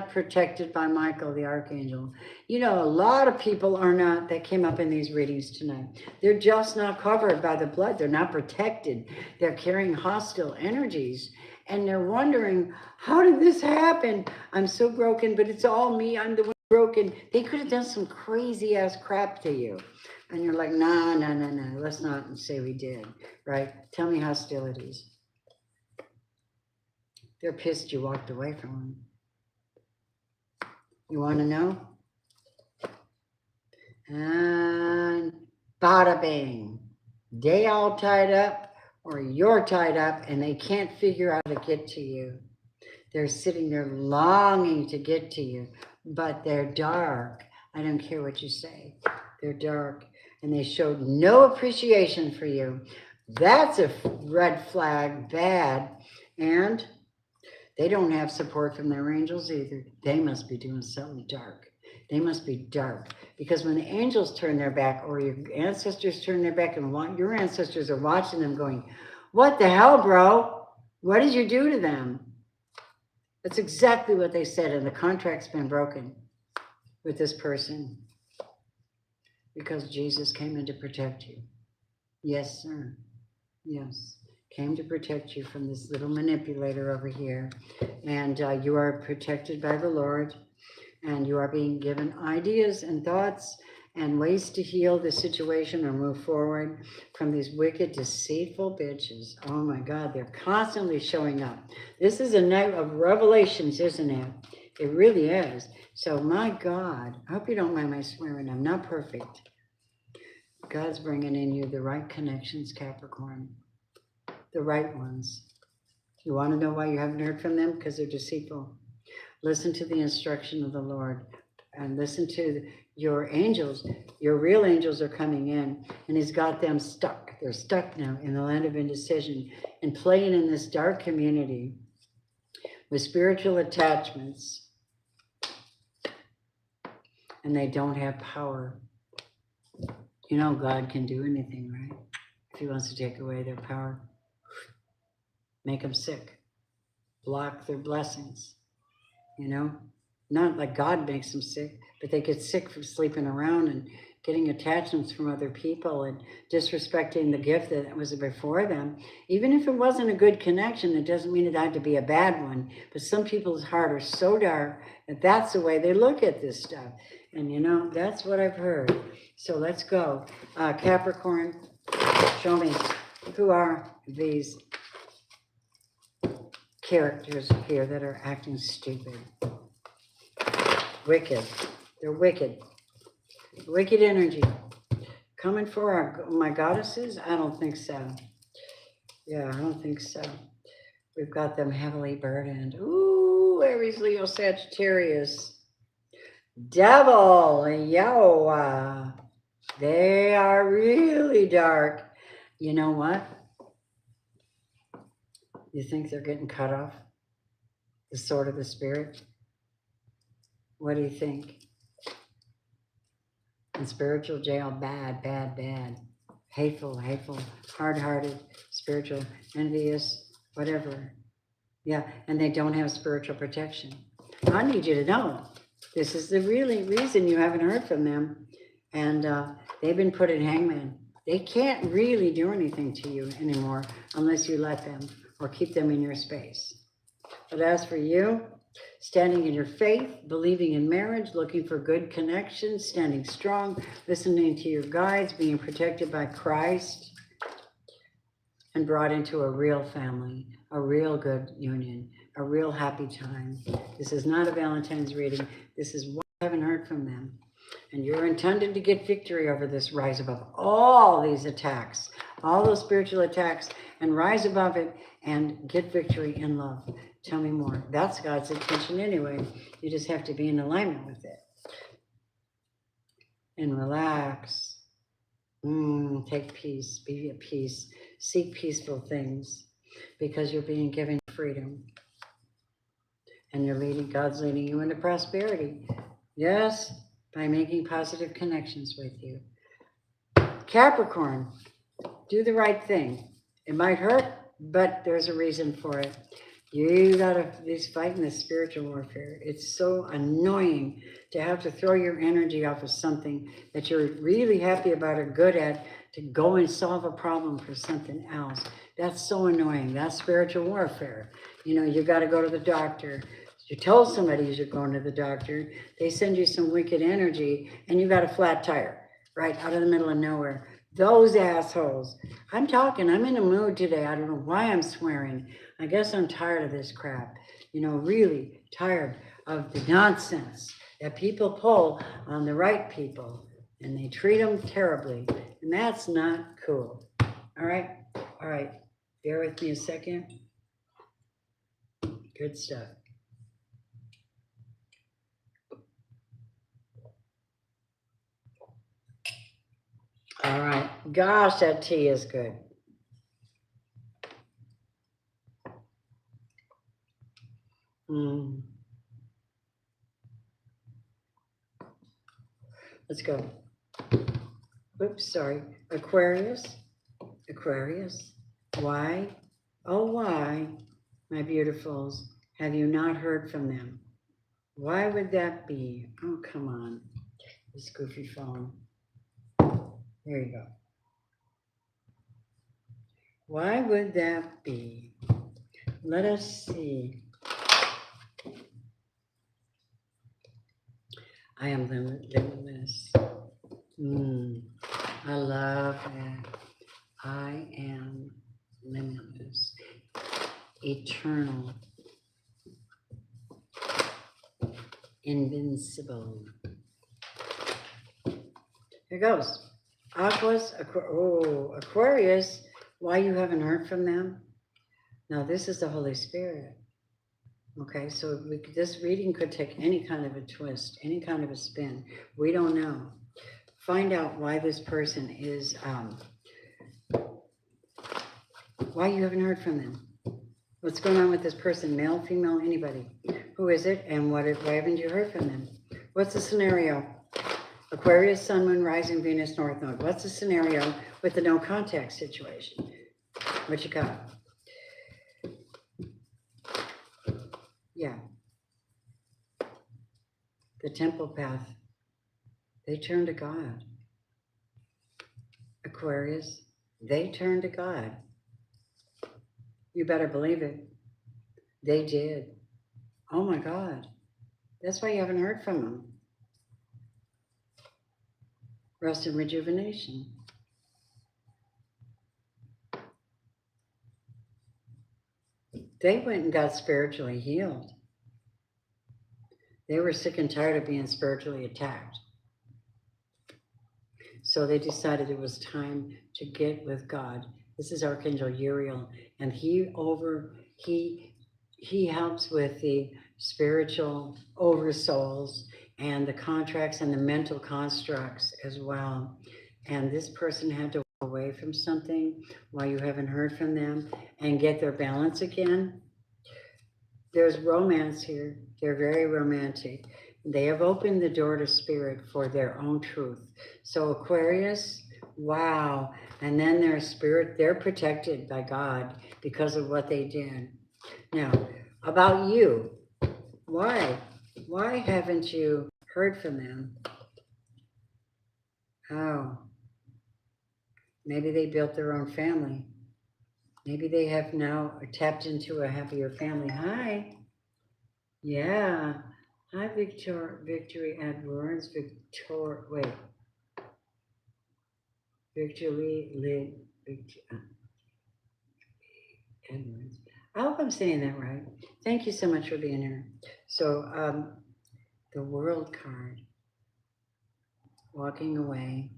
protected by Michael the Archangel. You know, a lot of people are not, that came up in these readings tonight. They're just not covered by the blood. They're not protected. They're carrying hostile energies. And they're wondering, how did this happen? I'm so broken, but it's all me. I'm the one broken. They could have done some crazy ass crap to you. And you're like, no, let's not say we did, right? Tell me hostilities. They're pissed you walked away from them. You want to know? And bada bing. They all tied up, or you're tied up, and they can't figure out how to get to you. They're sitting there longing to get to you, but they're dark. I don't care what you say. They're dark, and they showed no appreciation for you. That's a red flag, bad. And they don't have support from their angels either. They must be doing something dark. They must be dark. Because when the angels turn their back, or your ancestors turn their back, and your ancestors are watching them going, what the hell, bro? What did you do to them? That's exactly what they said, and the contract's been broken with this person. Because Jesus came in to protect you. Yes, sir. Yes. Came to protect you from this little manipulator over here. And you are protected by the Lord. And you are being given ideas and thoughts and ways to heal the situation or move forward from these wicked, deceitful bitches. Oh my God, they're constantly showing up. This is a night of revelations, isn't it? It really is. So my God, I hope you don't mind my swearing. I'm not perfect. God's bringing in you the right connections, Capricorn. The right ones. You want to know why you haven't heard from them? Because they're deceitful. Listen to the instruction of the Lord and listen to your angels. Your real angels are coming in, and he's got them stuck. They're stuck now in the land of indecision and playing in this dark community with spiritual attachments, and they don't have power. You know, God can do anything, right? If he wants to take away their power, make them sick, block their blessings, you know? Not like God makes them sick, but they get sick from sleeping around and getting attachments from other people and disrespecting the gift that was before them. Even if it wasn't a good connection, it doesn't mean it had to be a bad one. But some people's heart are so dark that that's the way they look at this stuff. And you know, that's what I've heard. So let's go. Capricorn, show me, who are these characters here that are acting stupid? Wicked. They're wicked. Wicked energy. Coming for my goddesses? I don't think so. Yeah, I don't think so. We've got them heavily burdened. Ooh, Aries, Leo, Sagittarius. Devil, yo. They are really dark. You know what? You think they're getting cut off? The sword of the spirit? What do you think? In spiritual jail, bad, bad, bad. Hateful, hateful, hard-hearted, spiritual, envious, whatever. Yeah, and they don't have spiritual protection. I need you to know, this is the really reason you haven't heard from them. And they've been put in hangman. They can't really do anything to you anymore unless you let them or keep them in your space. But as for you, standing in your faith, believing in marriage, looking for good connections, standing strong, listening to your guides, being protected by Christ, and brought into a real family, a real good union, a real happy time. This is not a Valentine's reading. This is what I haven't heard from them. And you're intended to get victory over this, rise above all these attacks, all those spiritual attacks, and rise above it and get victory in love. Tell me more. That's God's intention anyway. You just have to be in alignment with it. And relax. Take peace. Be at peace. Seek peaceful things because you're being given freedom. And you're leading, God's leading you into prosperity. Yes, by making positive connections with you. Capricorn, do the right thing. It might hurt, but there's a reason for it. You gotta, he's fighting this spiritual warfare. It's so annoying to have to throw your energy off of something that you're really happy about or good at to go and solve a problem for something else. That's so annoying. That's spiritual warfare. You know, you gotta go to the doctor. You told somebody you're going to the doctor. They send you some wicked energy and you got a flat tire right out of the middle of nowhere. Those assholes. I'm in a mood today. I don't know why I'm swearing. I guess I'm tired of this crap. You know, really tired of the nonsense that people pull on the right people and they treat them terribly. And that's not cool. All right. Bear with me a second. Good stuff. All right. Gosh, that tea is good. Let's go. Oops, sorry. Aquarius. Why? Oh, why, my beautifuls, have you not heard from them? Why would that be? Oh, come on. This goofy phone. There you go. Why would that be? Let us see. I am limitless. I love that. I am limitless, eternal, invincible. Here goes. Aquarius, why you haven't heard from them? Now, this is the Holy Spirit. Okay, so this reading could take any kind of a twist, any kind of a spin. We don't know. Find out why this person is, why you haven't heard from them. What's going on with this person, male, female, anybody? Who is it, and why haven't you heard from them? What's the scenario? Aquarius, Sun, Moon, Rising, Venus, North Node. What's the scenario with the no contact situation? What you got? Yeah. The temple path. They turn to God. Aquarius, they turn to God. You better believe it. They did. Oh my God. That's why you haven't heard from them. Rest and rejuvenation. They went and got spiritually healed. They were sick and tired of being spiritually attacked. So they decided it was time to get with God. This is Archangel Uriel, and he helps with the spiritual oversouls and the contracts and the mental constructs as well. And this person had to walk away from something while you haven't heard from them and get their balance again. There's romance here. They're very romantic. They have opened the door to spirit for their own truth. So Aquarius, wow. And then their spirit, they're protected by God because of what they did. Now, about you, why? Why haven't you heard from them? Oh, maybe they built their own family. Maybe they have now tapped into a happier family. Hi. Yeah. Hi, Victory Edwards. Wait. Edwards. I hope I'm saying that right. Thank you so much for being here. So, the World card, walking away,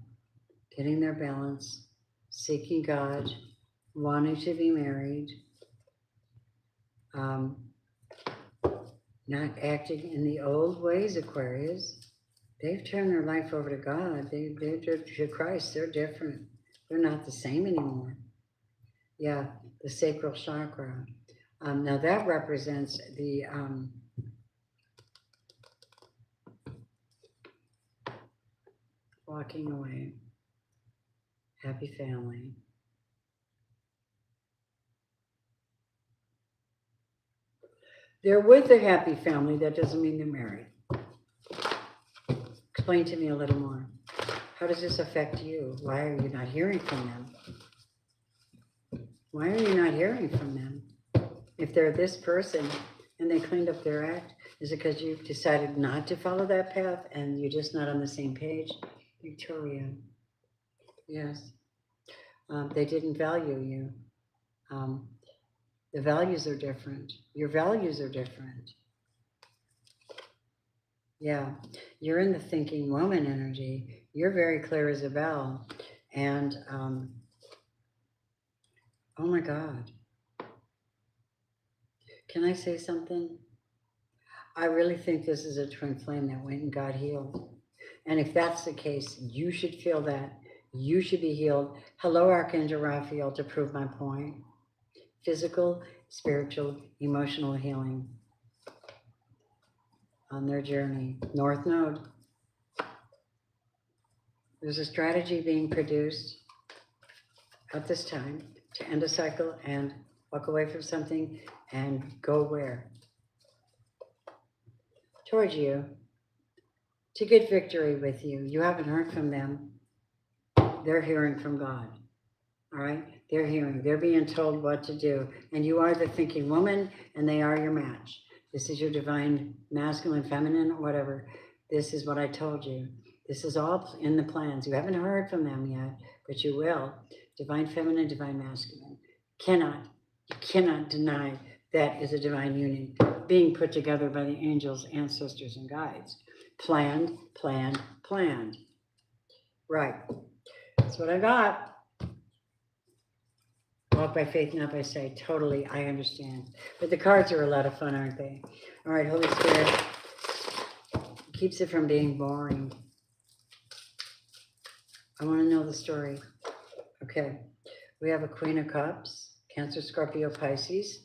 getting their balance, seeking God, wanting to be married, not acting in the old ways, Aquarius. They've turned their life over to God. They're to Christ. They're different. They're not the same anymore. Yeah, the sacral chakra. Now that represents the walking away, happy family. They're with a happy family. That doesn't mean they're married. Explain to me a little more. How does this affect you? Why are you not hearing from them? Why are you not hearing from them? If they're this person and they cleaned up their act, is it because you've decided not to follow that path and you're just not on the same page? Victoria. Yes. They didn't value you. The values are different. Your values are different. Yeah, you're in the thinking woman energy. You're very clear as a bell. And, oh my God. Can I say something? I really think this is a twin flame that went and got healed. And if that's the case, you should feel that. You should be healed. Hello, Archangel Raphael, to prove my point. Physical, spiritual, emotional healing on their journey. North Node. There's a strategy being produced at this time to end a cycle and walk away from something and go where? Towards you. To get victory with you. You haven't heard from them. They're hearing from God. All right? They're hearing. They're being told what to do. And you are the thinking woman, and they are your match. This is your divine masculine, feminine, or whatever. This is what I told you. This is all in the plans. You haven't heard from them yet, but you will. Divine feminine, divine masculine. You cannot deny that is a divine union being put together by the angels, ancestors, and guides. Planned, planned, planned. Right. That's what I got. Walk by faith, not by sight. Totally, I understand. But the cards are a lot of fun, aren't they? All right, Holy Spirit keeps it from being boring. I want to know the story. Okay, we have a Queen of Cups, Cancer, Scorpio, Pisces.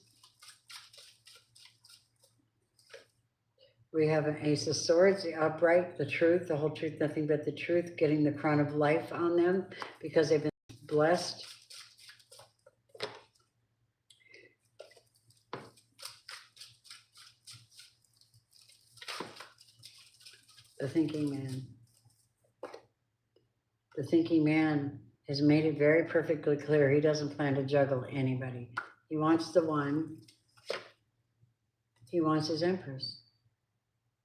We have an Ace of Swords, the upright, the truth, the whole truth, nothing but the truth, getting the crown of life on them because they've been blessed. The thinking man. The thinking man has made it very perfectly clear he doesn't plan to juggle anybody. He wants the one. He wants his Empress.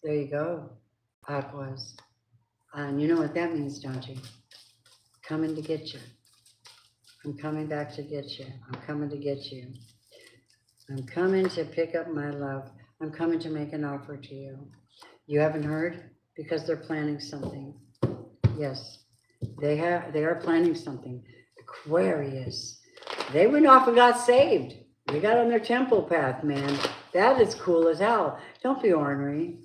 There you go, Aquas. And you know what that means, don't you? Coming to get you. I'm coming back to get you. I'm coming to get you. I'm coming to pick up my love. I'm coming to make an offer to you. You haven't heard? Because they're planning something. Yes, they are planning something. Aquarius. They went off and got saved. They got on their temple path, man. That is cool as hell. Don't be ornery.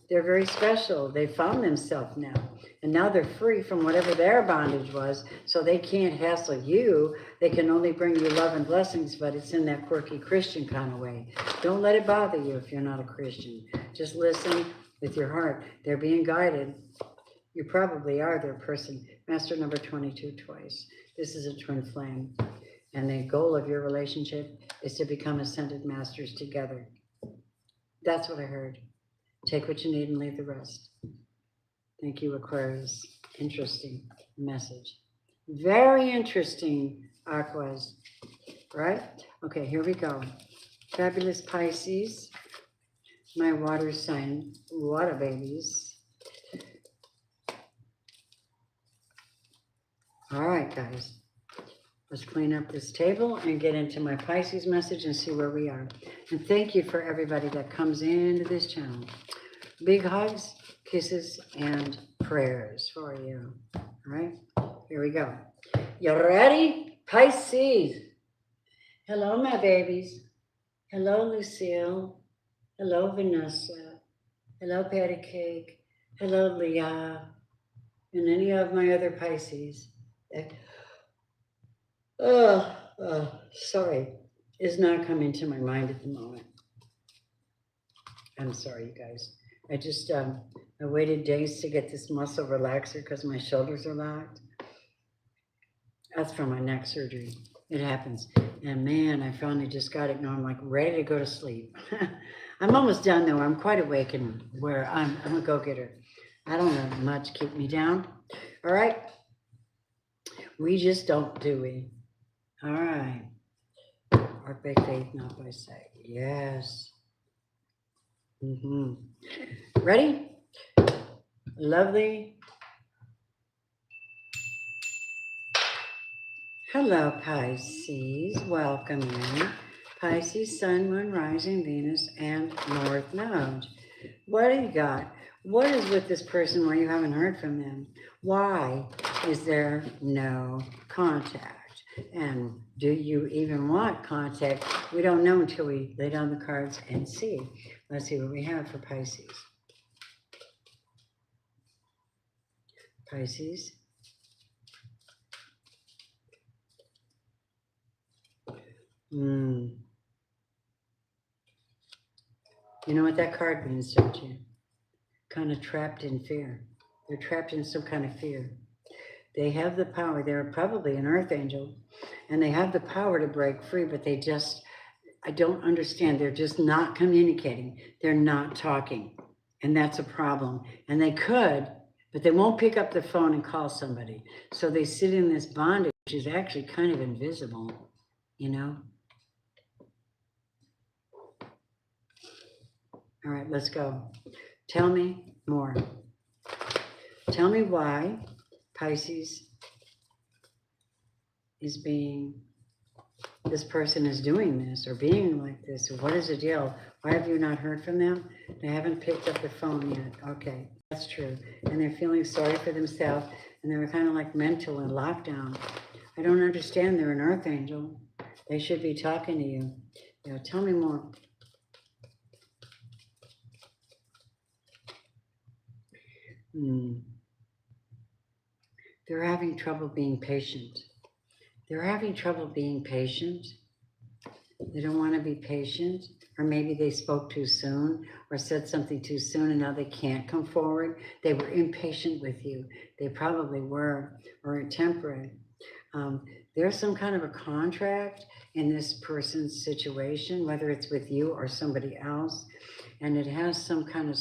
They're very special. They found themselves now. And now they're free from whatever their bondage was, so they can't hassle you. They can only bring you love and blessings, but it's in that quirky Christian kind of way. Don't let it bother you if you're not a Christian. Just listen with your heart. They're being guided. You probably are their person. Master number 22 twice. This is a twin flame. And the goal of your relationship is to become ascended masters together. That's what I heard. Take what you need and leave the rest. Thank you, Aquarius. Interesting message. Very interesting, Aquas. Right? Okay, here we go. Fabulous Pisces. My water sign, water babies. All right, guys. Let's clean up this table and get into my Pisces message and see where we are. And thank you for everybody that comes into this channel. Big hugs, kisses, and prayers for you. All right, here we go. You ready? Pisces. Hello, my babies. Hello, Lucille. Hello, Vanessa. Hello, Patty Cake. Hello, Leah. And any of my other Pisces. Sorry, is not coming to my mind at the moment. I'm sorry, you guys. I just, I waited days to get this muscle relaxer because my shoulders are locked. That's from my neck surgery. It happens. And man, I finally just got it. Now I'm like ready to go to sleep. I'm almost done though. I'm quite awake and where I'm a go-getter. I don't know much. Keep me down. All right. We just don't, do we? All right. Walk by faith, not by sight. Yes. Ready? Lovely. Hello, Pisces. Welcome in. Pisces, Sun, Moon, Rising, Venus, and North Node. What do you got? What is with this person where you haven't heard from them? Why is there no contact? And do you even want contact? We don't know until we lay down the cards and see. Let's see what we have for Pisces. Pisces. You know what that card means, don't you? Kind of trapped in fear. They're trapped in some kind of fear. They have the power. They're probably an earth angel, and they have the power to break free, but they just, I don't understand. They're just not communicating. They're not talking, and that's a problem. And they could, but they won't pick up the phone and call somebody. So they sit in this bondage, which is actually kind of invisible, you know? All right, let's go. Tell me more. Tell me why Pisces is this person is doing this or being like this. What is the deal? Why have you not heard from them? They haven't picked up the phone yet. Okay, that's true. And they're feeling sorry for themselves, and they're kind of like mental in lockdown. I don't understand. They're an earth angel. They should be talking to you. Yeah, tell me more. They're having trouble being patient. They're having trouble being patient. They don't want to be patient, or maybe they spoke too soon or said something too soon and now they can't come forward. They were impatient with you. They probably were, or intemperate. There's some kind of a contract in this person's situation, whether it's with you or somebody else, and it has some kind of,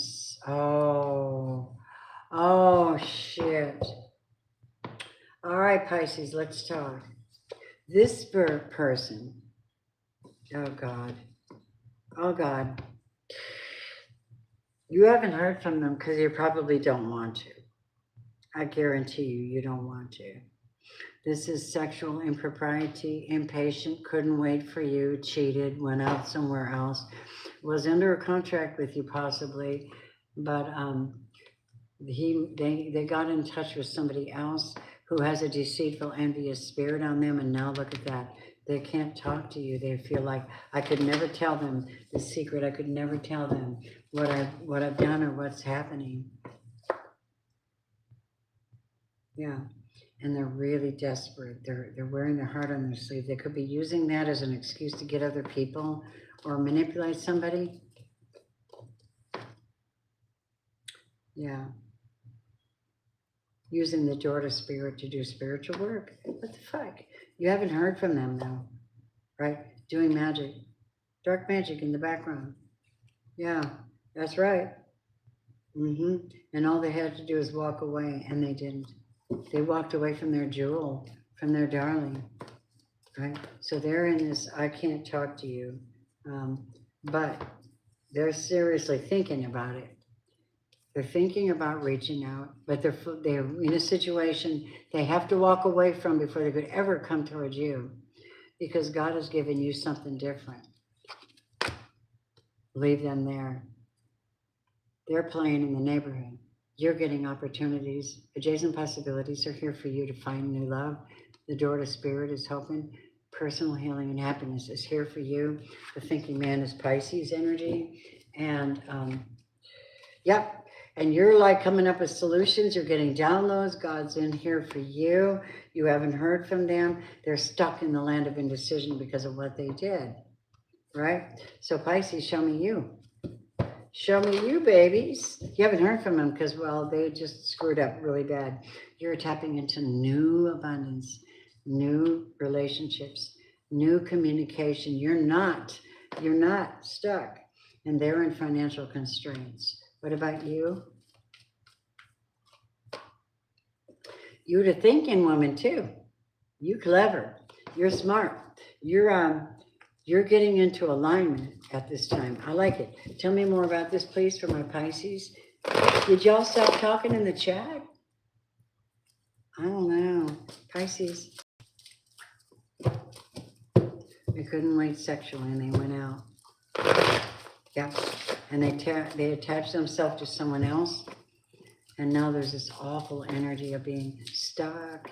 oh, shit. All right, Pisces, let's talk. This person, oh God, oh God, you haven't heard from them because you probably don't want to. I guarantee you don't want to. This is sexual impropriety, impatient, couldn't wait for you, cheated, went out somewhere else, was under a contract with you possibly, but they got in touch with somebody else who has a deceitful, envious spirit on them, and now look at that. They can't talk to you. They feel like I could never tell them the secret. I could never tell them what I've done or what's happening. Yeah, and they're really desperate. They're wearing their heart on their sleeve. They could be using that as an excuse to get other people or manipulate somebody. Yeah. Using the daughter spirit to do spiritual work. What the fuck? You haven't heard from them though, right? Doing magic, dark magic in the background. Yeah, that's right. And all they had to do is walk away, and they didn't. They walked away from their jewel, from their darling, right? So they're in this, I can't talk to you, but they're seriously thinking about it. They're thinking about reaching out, but they're in a situation they have to walk away from before they could ever come towards you, because God has given you something different. Leave them there. They're playing in the neighborhood. You're getting opportunities. Adjacent possibilities are here for you to find new love. The door to spirit is open. Personal healing and happiness is here for you. The thinking man is Pisces energy. And yep. And you're like coming up with solutions. You're getting downloads. God's in here for you. You haven't heard from them. They're stuck in the land of indecision because of what they did. Right? So Pisces, show me you. Show me you, babies. You haven't heard from them because, well, they just screwed up really bad. You're tapping into new abundance, new relationships, new communication. You're not stuck, and they're in financial constraints. What about you? You're the thinking woman too. You clever. You're smart. You're getting into alignment at this time. I like it. Tell me more about this, please, for my Pisces. Did y'all stop talking in the chat? I don't know. Pisces. They couldn't wait sexually and they went out. Yeah. And they attached themselves to someone else. And now there's this awful energy of being stuck,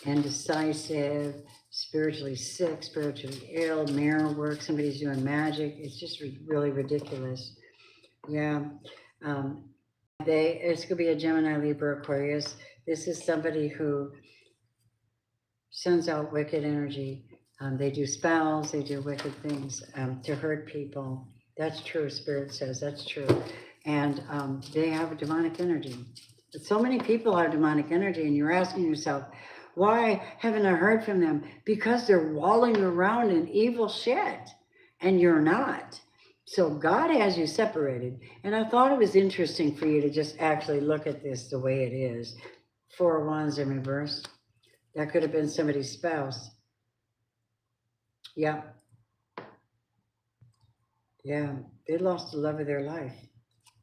indecisive, spiritually sick, spiritually ill, mirror work, somebody's doing magic. It's just really ridiculous. Yeah. It's going to be a Gemini, Libra, Aquarius. This is somebody who sends out wicked energy. They do spells, they do wicked things to hurt people. That's true, Spirit says, that's true. And they have a demonic energy. But so many people have demonic energy, and you're asking yourself, why haven't I heard from them? Because they're walling around in evil shit, and you're not. So God has you separated. And I thought it was interesting for you to just actually look at this the way it is. 4 of Wands in reverse. That could have been somebody's spouse. Yeah. Yeah. They lost the love of their life.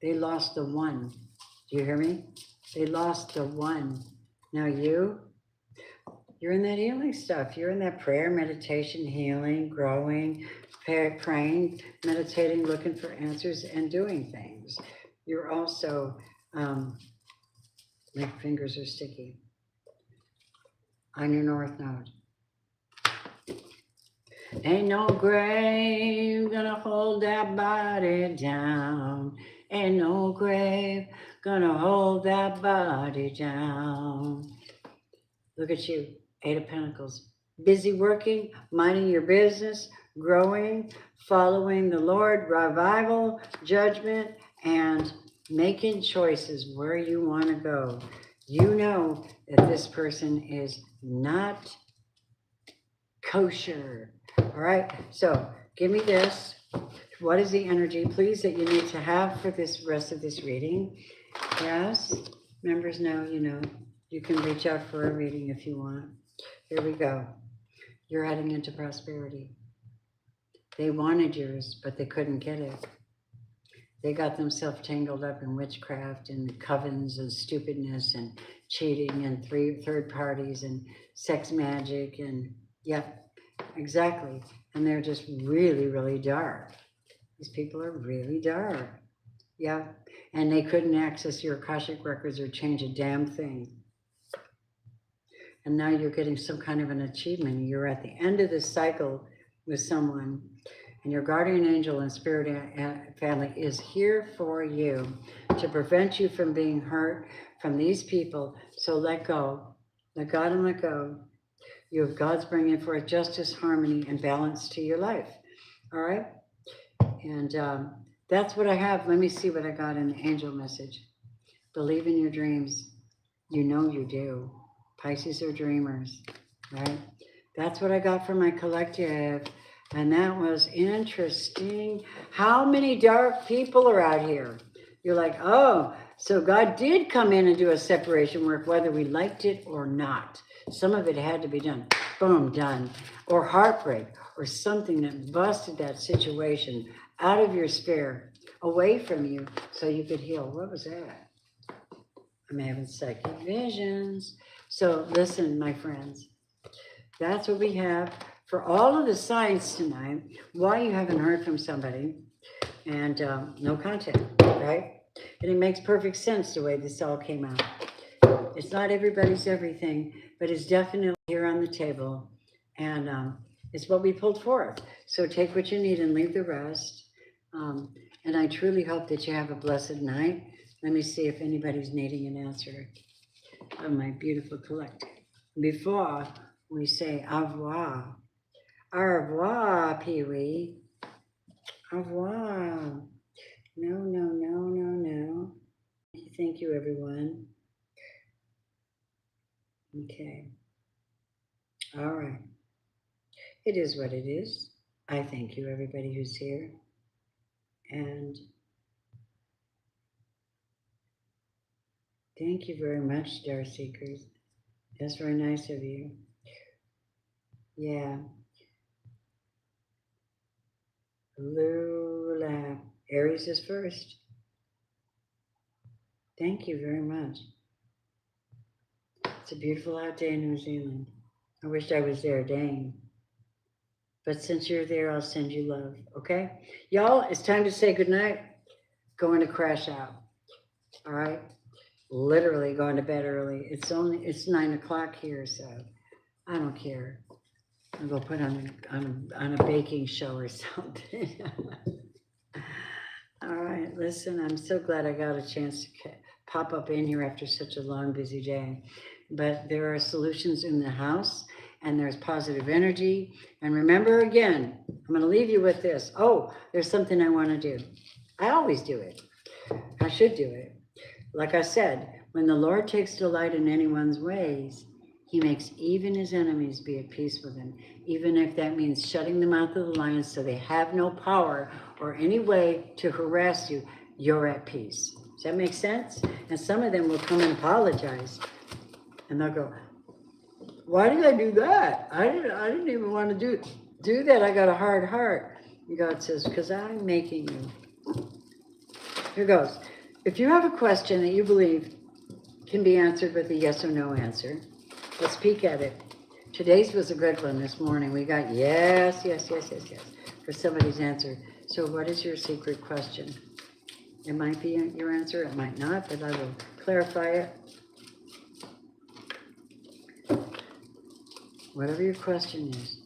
They lost the one. Do you hear me? They lost the one. Now you're in that healing stuff. You're in that prayer, meditation, healing, growing, praying, meditating, looking for answers, and doing things. You're also, my fingers are sticky, on your north node. Ain't no grave gonna hold that body down. Ain't no grave gonna hold that body down. Look at you, Eight of Pentacles. Busy working, minding your business, growing, following the Lord, revival, judgment, and making choices where you want to go. You know that this person is not kosher. All right, so give me this. What is the energy, please, that you need to have for this rest of this reading? Yes, members know, you know, you can reach out for a reading if you want. Here we go. You're heading into prosperity. They wanted yours, but they couldn't get it. They got themselves tangled up in witchcraft and covens and stupidness and cheating and third parties and sex magic and yeah, exactly. And they're just really, really dark. These people are really dark. Yeah. And they couldn't access your Akashic records or change a damn thing. And now you're getting some kind of an achievement. You're at the end of this cycle with someone, and your guardian angel and spirit family is here for you to prevent you from being hurt from these people. So let go. Let God and let go. You have God's bringing forth justice, harmony, and balance to your life. All right? And that's what I have. Let me see what I got in the angel message. Believe in your dreams. You know you do. Pisces are dreamers, right? That's what I got for my collective. And that was interesting. How many dark people are out here? You're like, oh, so God did come in and do a separation work, whether we liked it or not. Some of it had to be done. Boom, done. Or heartbreak, or something that busted that situation out of your sphere, away from you, so you could heal. What was that? I'm having psychic visions. So listen, my friends, that's what we have for all of the signs tonight. Why you haven't heard from somebody and no contact, right? And it makes perfect sense the way this all came out. It's not everybody's everything, but it's definitely here on the table. And it's what we pulled forth. So take what you need and leave the rest. And I truly hope that you have a blessed night. Let me see if anybody's needing an answer of my beautiful collective. Before we say au revoir. Au revoir, Pee-wee. Au revoir. No, no, no, no, no. Thank you, everyone. Okay. All right. It is what it is. I thank you, everybody who's here. And thank you very much, Star Seekers. That's very nice of you. Yeah. Lula. Aries is first. Thank you very much. It's a beautiful hot day in New Zealand. I wished I was there, dang. But since you're there, I'll send you love, okay? Y'all, it's time to say goodnight. Going to crash out, all right? Literally going to bed early. It's 9 o'clock here, so I don't care. I'll go put on a baking show or something. All right, listen, I'm so glad I got a chance to pop up in here after such a long, busy day. But there are solutions in the house, and there's positive energy. And remember again, I'm going to leave you with this. Oh, there's something I want to do. I always do it. I should do it. Like I said, when the Lord takes delight in anyone's ways, he makes even his enemies be at peace with him, even if that means shutting the mouth of the lions so they have no power or any way to harass you. You're at peace. Does that make sense? And some of them will come and apologize. And they'll go, why did I do that? I didn't even want to do that. I got a hard heart. And God says, because I'm making you. Here goes. If you have a question that you believe can be answered with a yes or no answer, let's peek at it. Today's was a good one this morning. We got yes for somebody's answer. So what is your secret question? It might be your answer, it might not, but I will clarify it. Whatever your question is.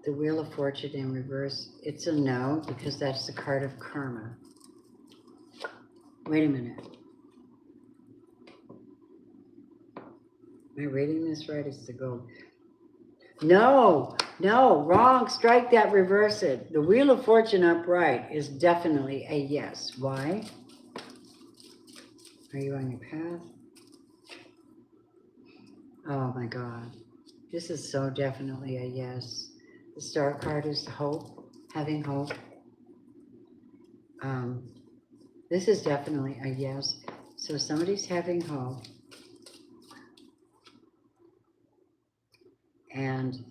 The Wheel of Fortune in reverse, it's a no, because that's the card of karma. Wait a minute. Am I reading this right? It's the gold. No, no, wrong. Strike that, reverse it. The Wheel of Fortune upright is definitely a yes. Why? Are you on your path? Oh my God. This is so definitely a yes. The star card is hope, having hope. This is definitely a yes. So somebody's having hope. And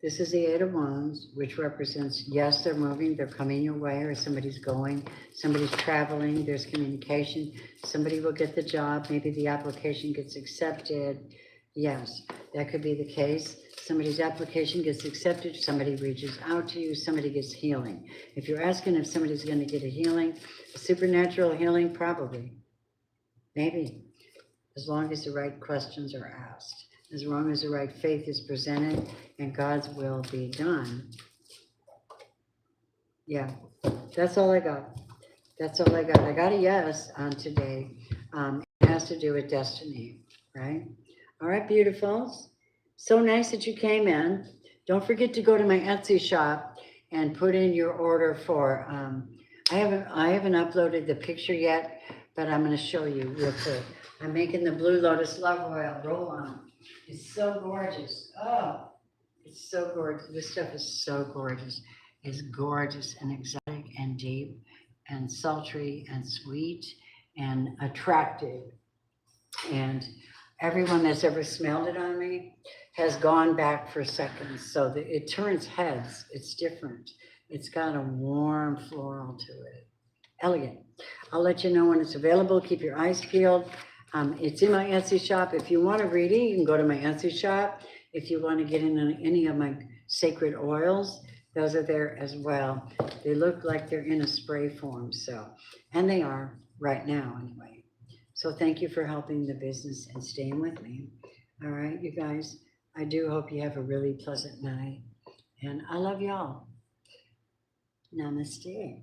this is the Eight of Wands, which represents, yes, they're moving, they're coming your way, or somebody's going, somebody's traveling, there's communication, somebody will get the job, maybe the application gets accepted. Yes, that could be the case. Somebody's application gets accepted, somebody reaches out to you, somebody gets healing. If you're asking if somebody's going to get a healing, a supernatural healing, probably, maybe, as long as the right questions are asked. As long as the right faith is presented and God's will be done. Yeah, that's all I got. That's all I got. I got a yes on today. It has to do with destiny, right? All right, beautifuls. So nice that you came in. Don't forget to go to my Etsy shop and put in your order for, I haven't uploaded the picture yet, but I'm going to show you real quick. I'm making the Blue Lotus Love Oil roll-on. It's so gorgeous. Oh, it's so gorgeous. This stuff is so gorgeous. It's gorgeous and exotic and deep and sultry and sweet and attractive. And everyone that's ever smelled it on me has gone back for seconds. So it turns heads. It's different. It's got a warm floral to it. Elegant. I'll let you know when it's available. Keep your eyes peeled. It's in my Etsy shop. If you want a reading, you can go to my Etsy shop. If you want to get in any of my sacred oils, those are there as well. They look like they're in a spray form, so, and they are right now anyway. So thank you for helping the business and staying with me. All right, you guys, I do hope you have a really pleasant night, and I love y'all. Namaste.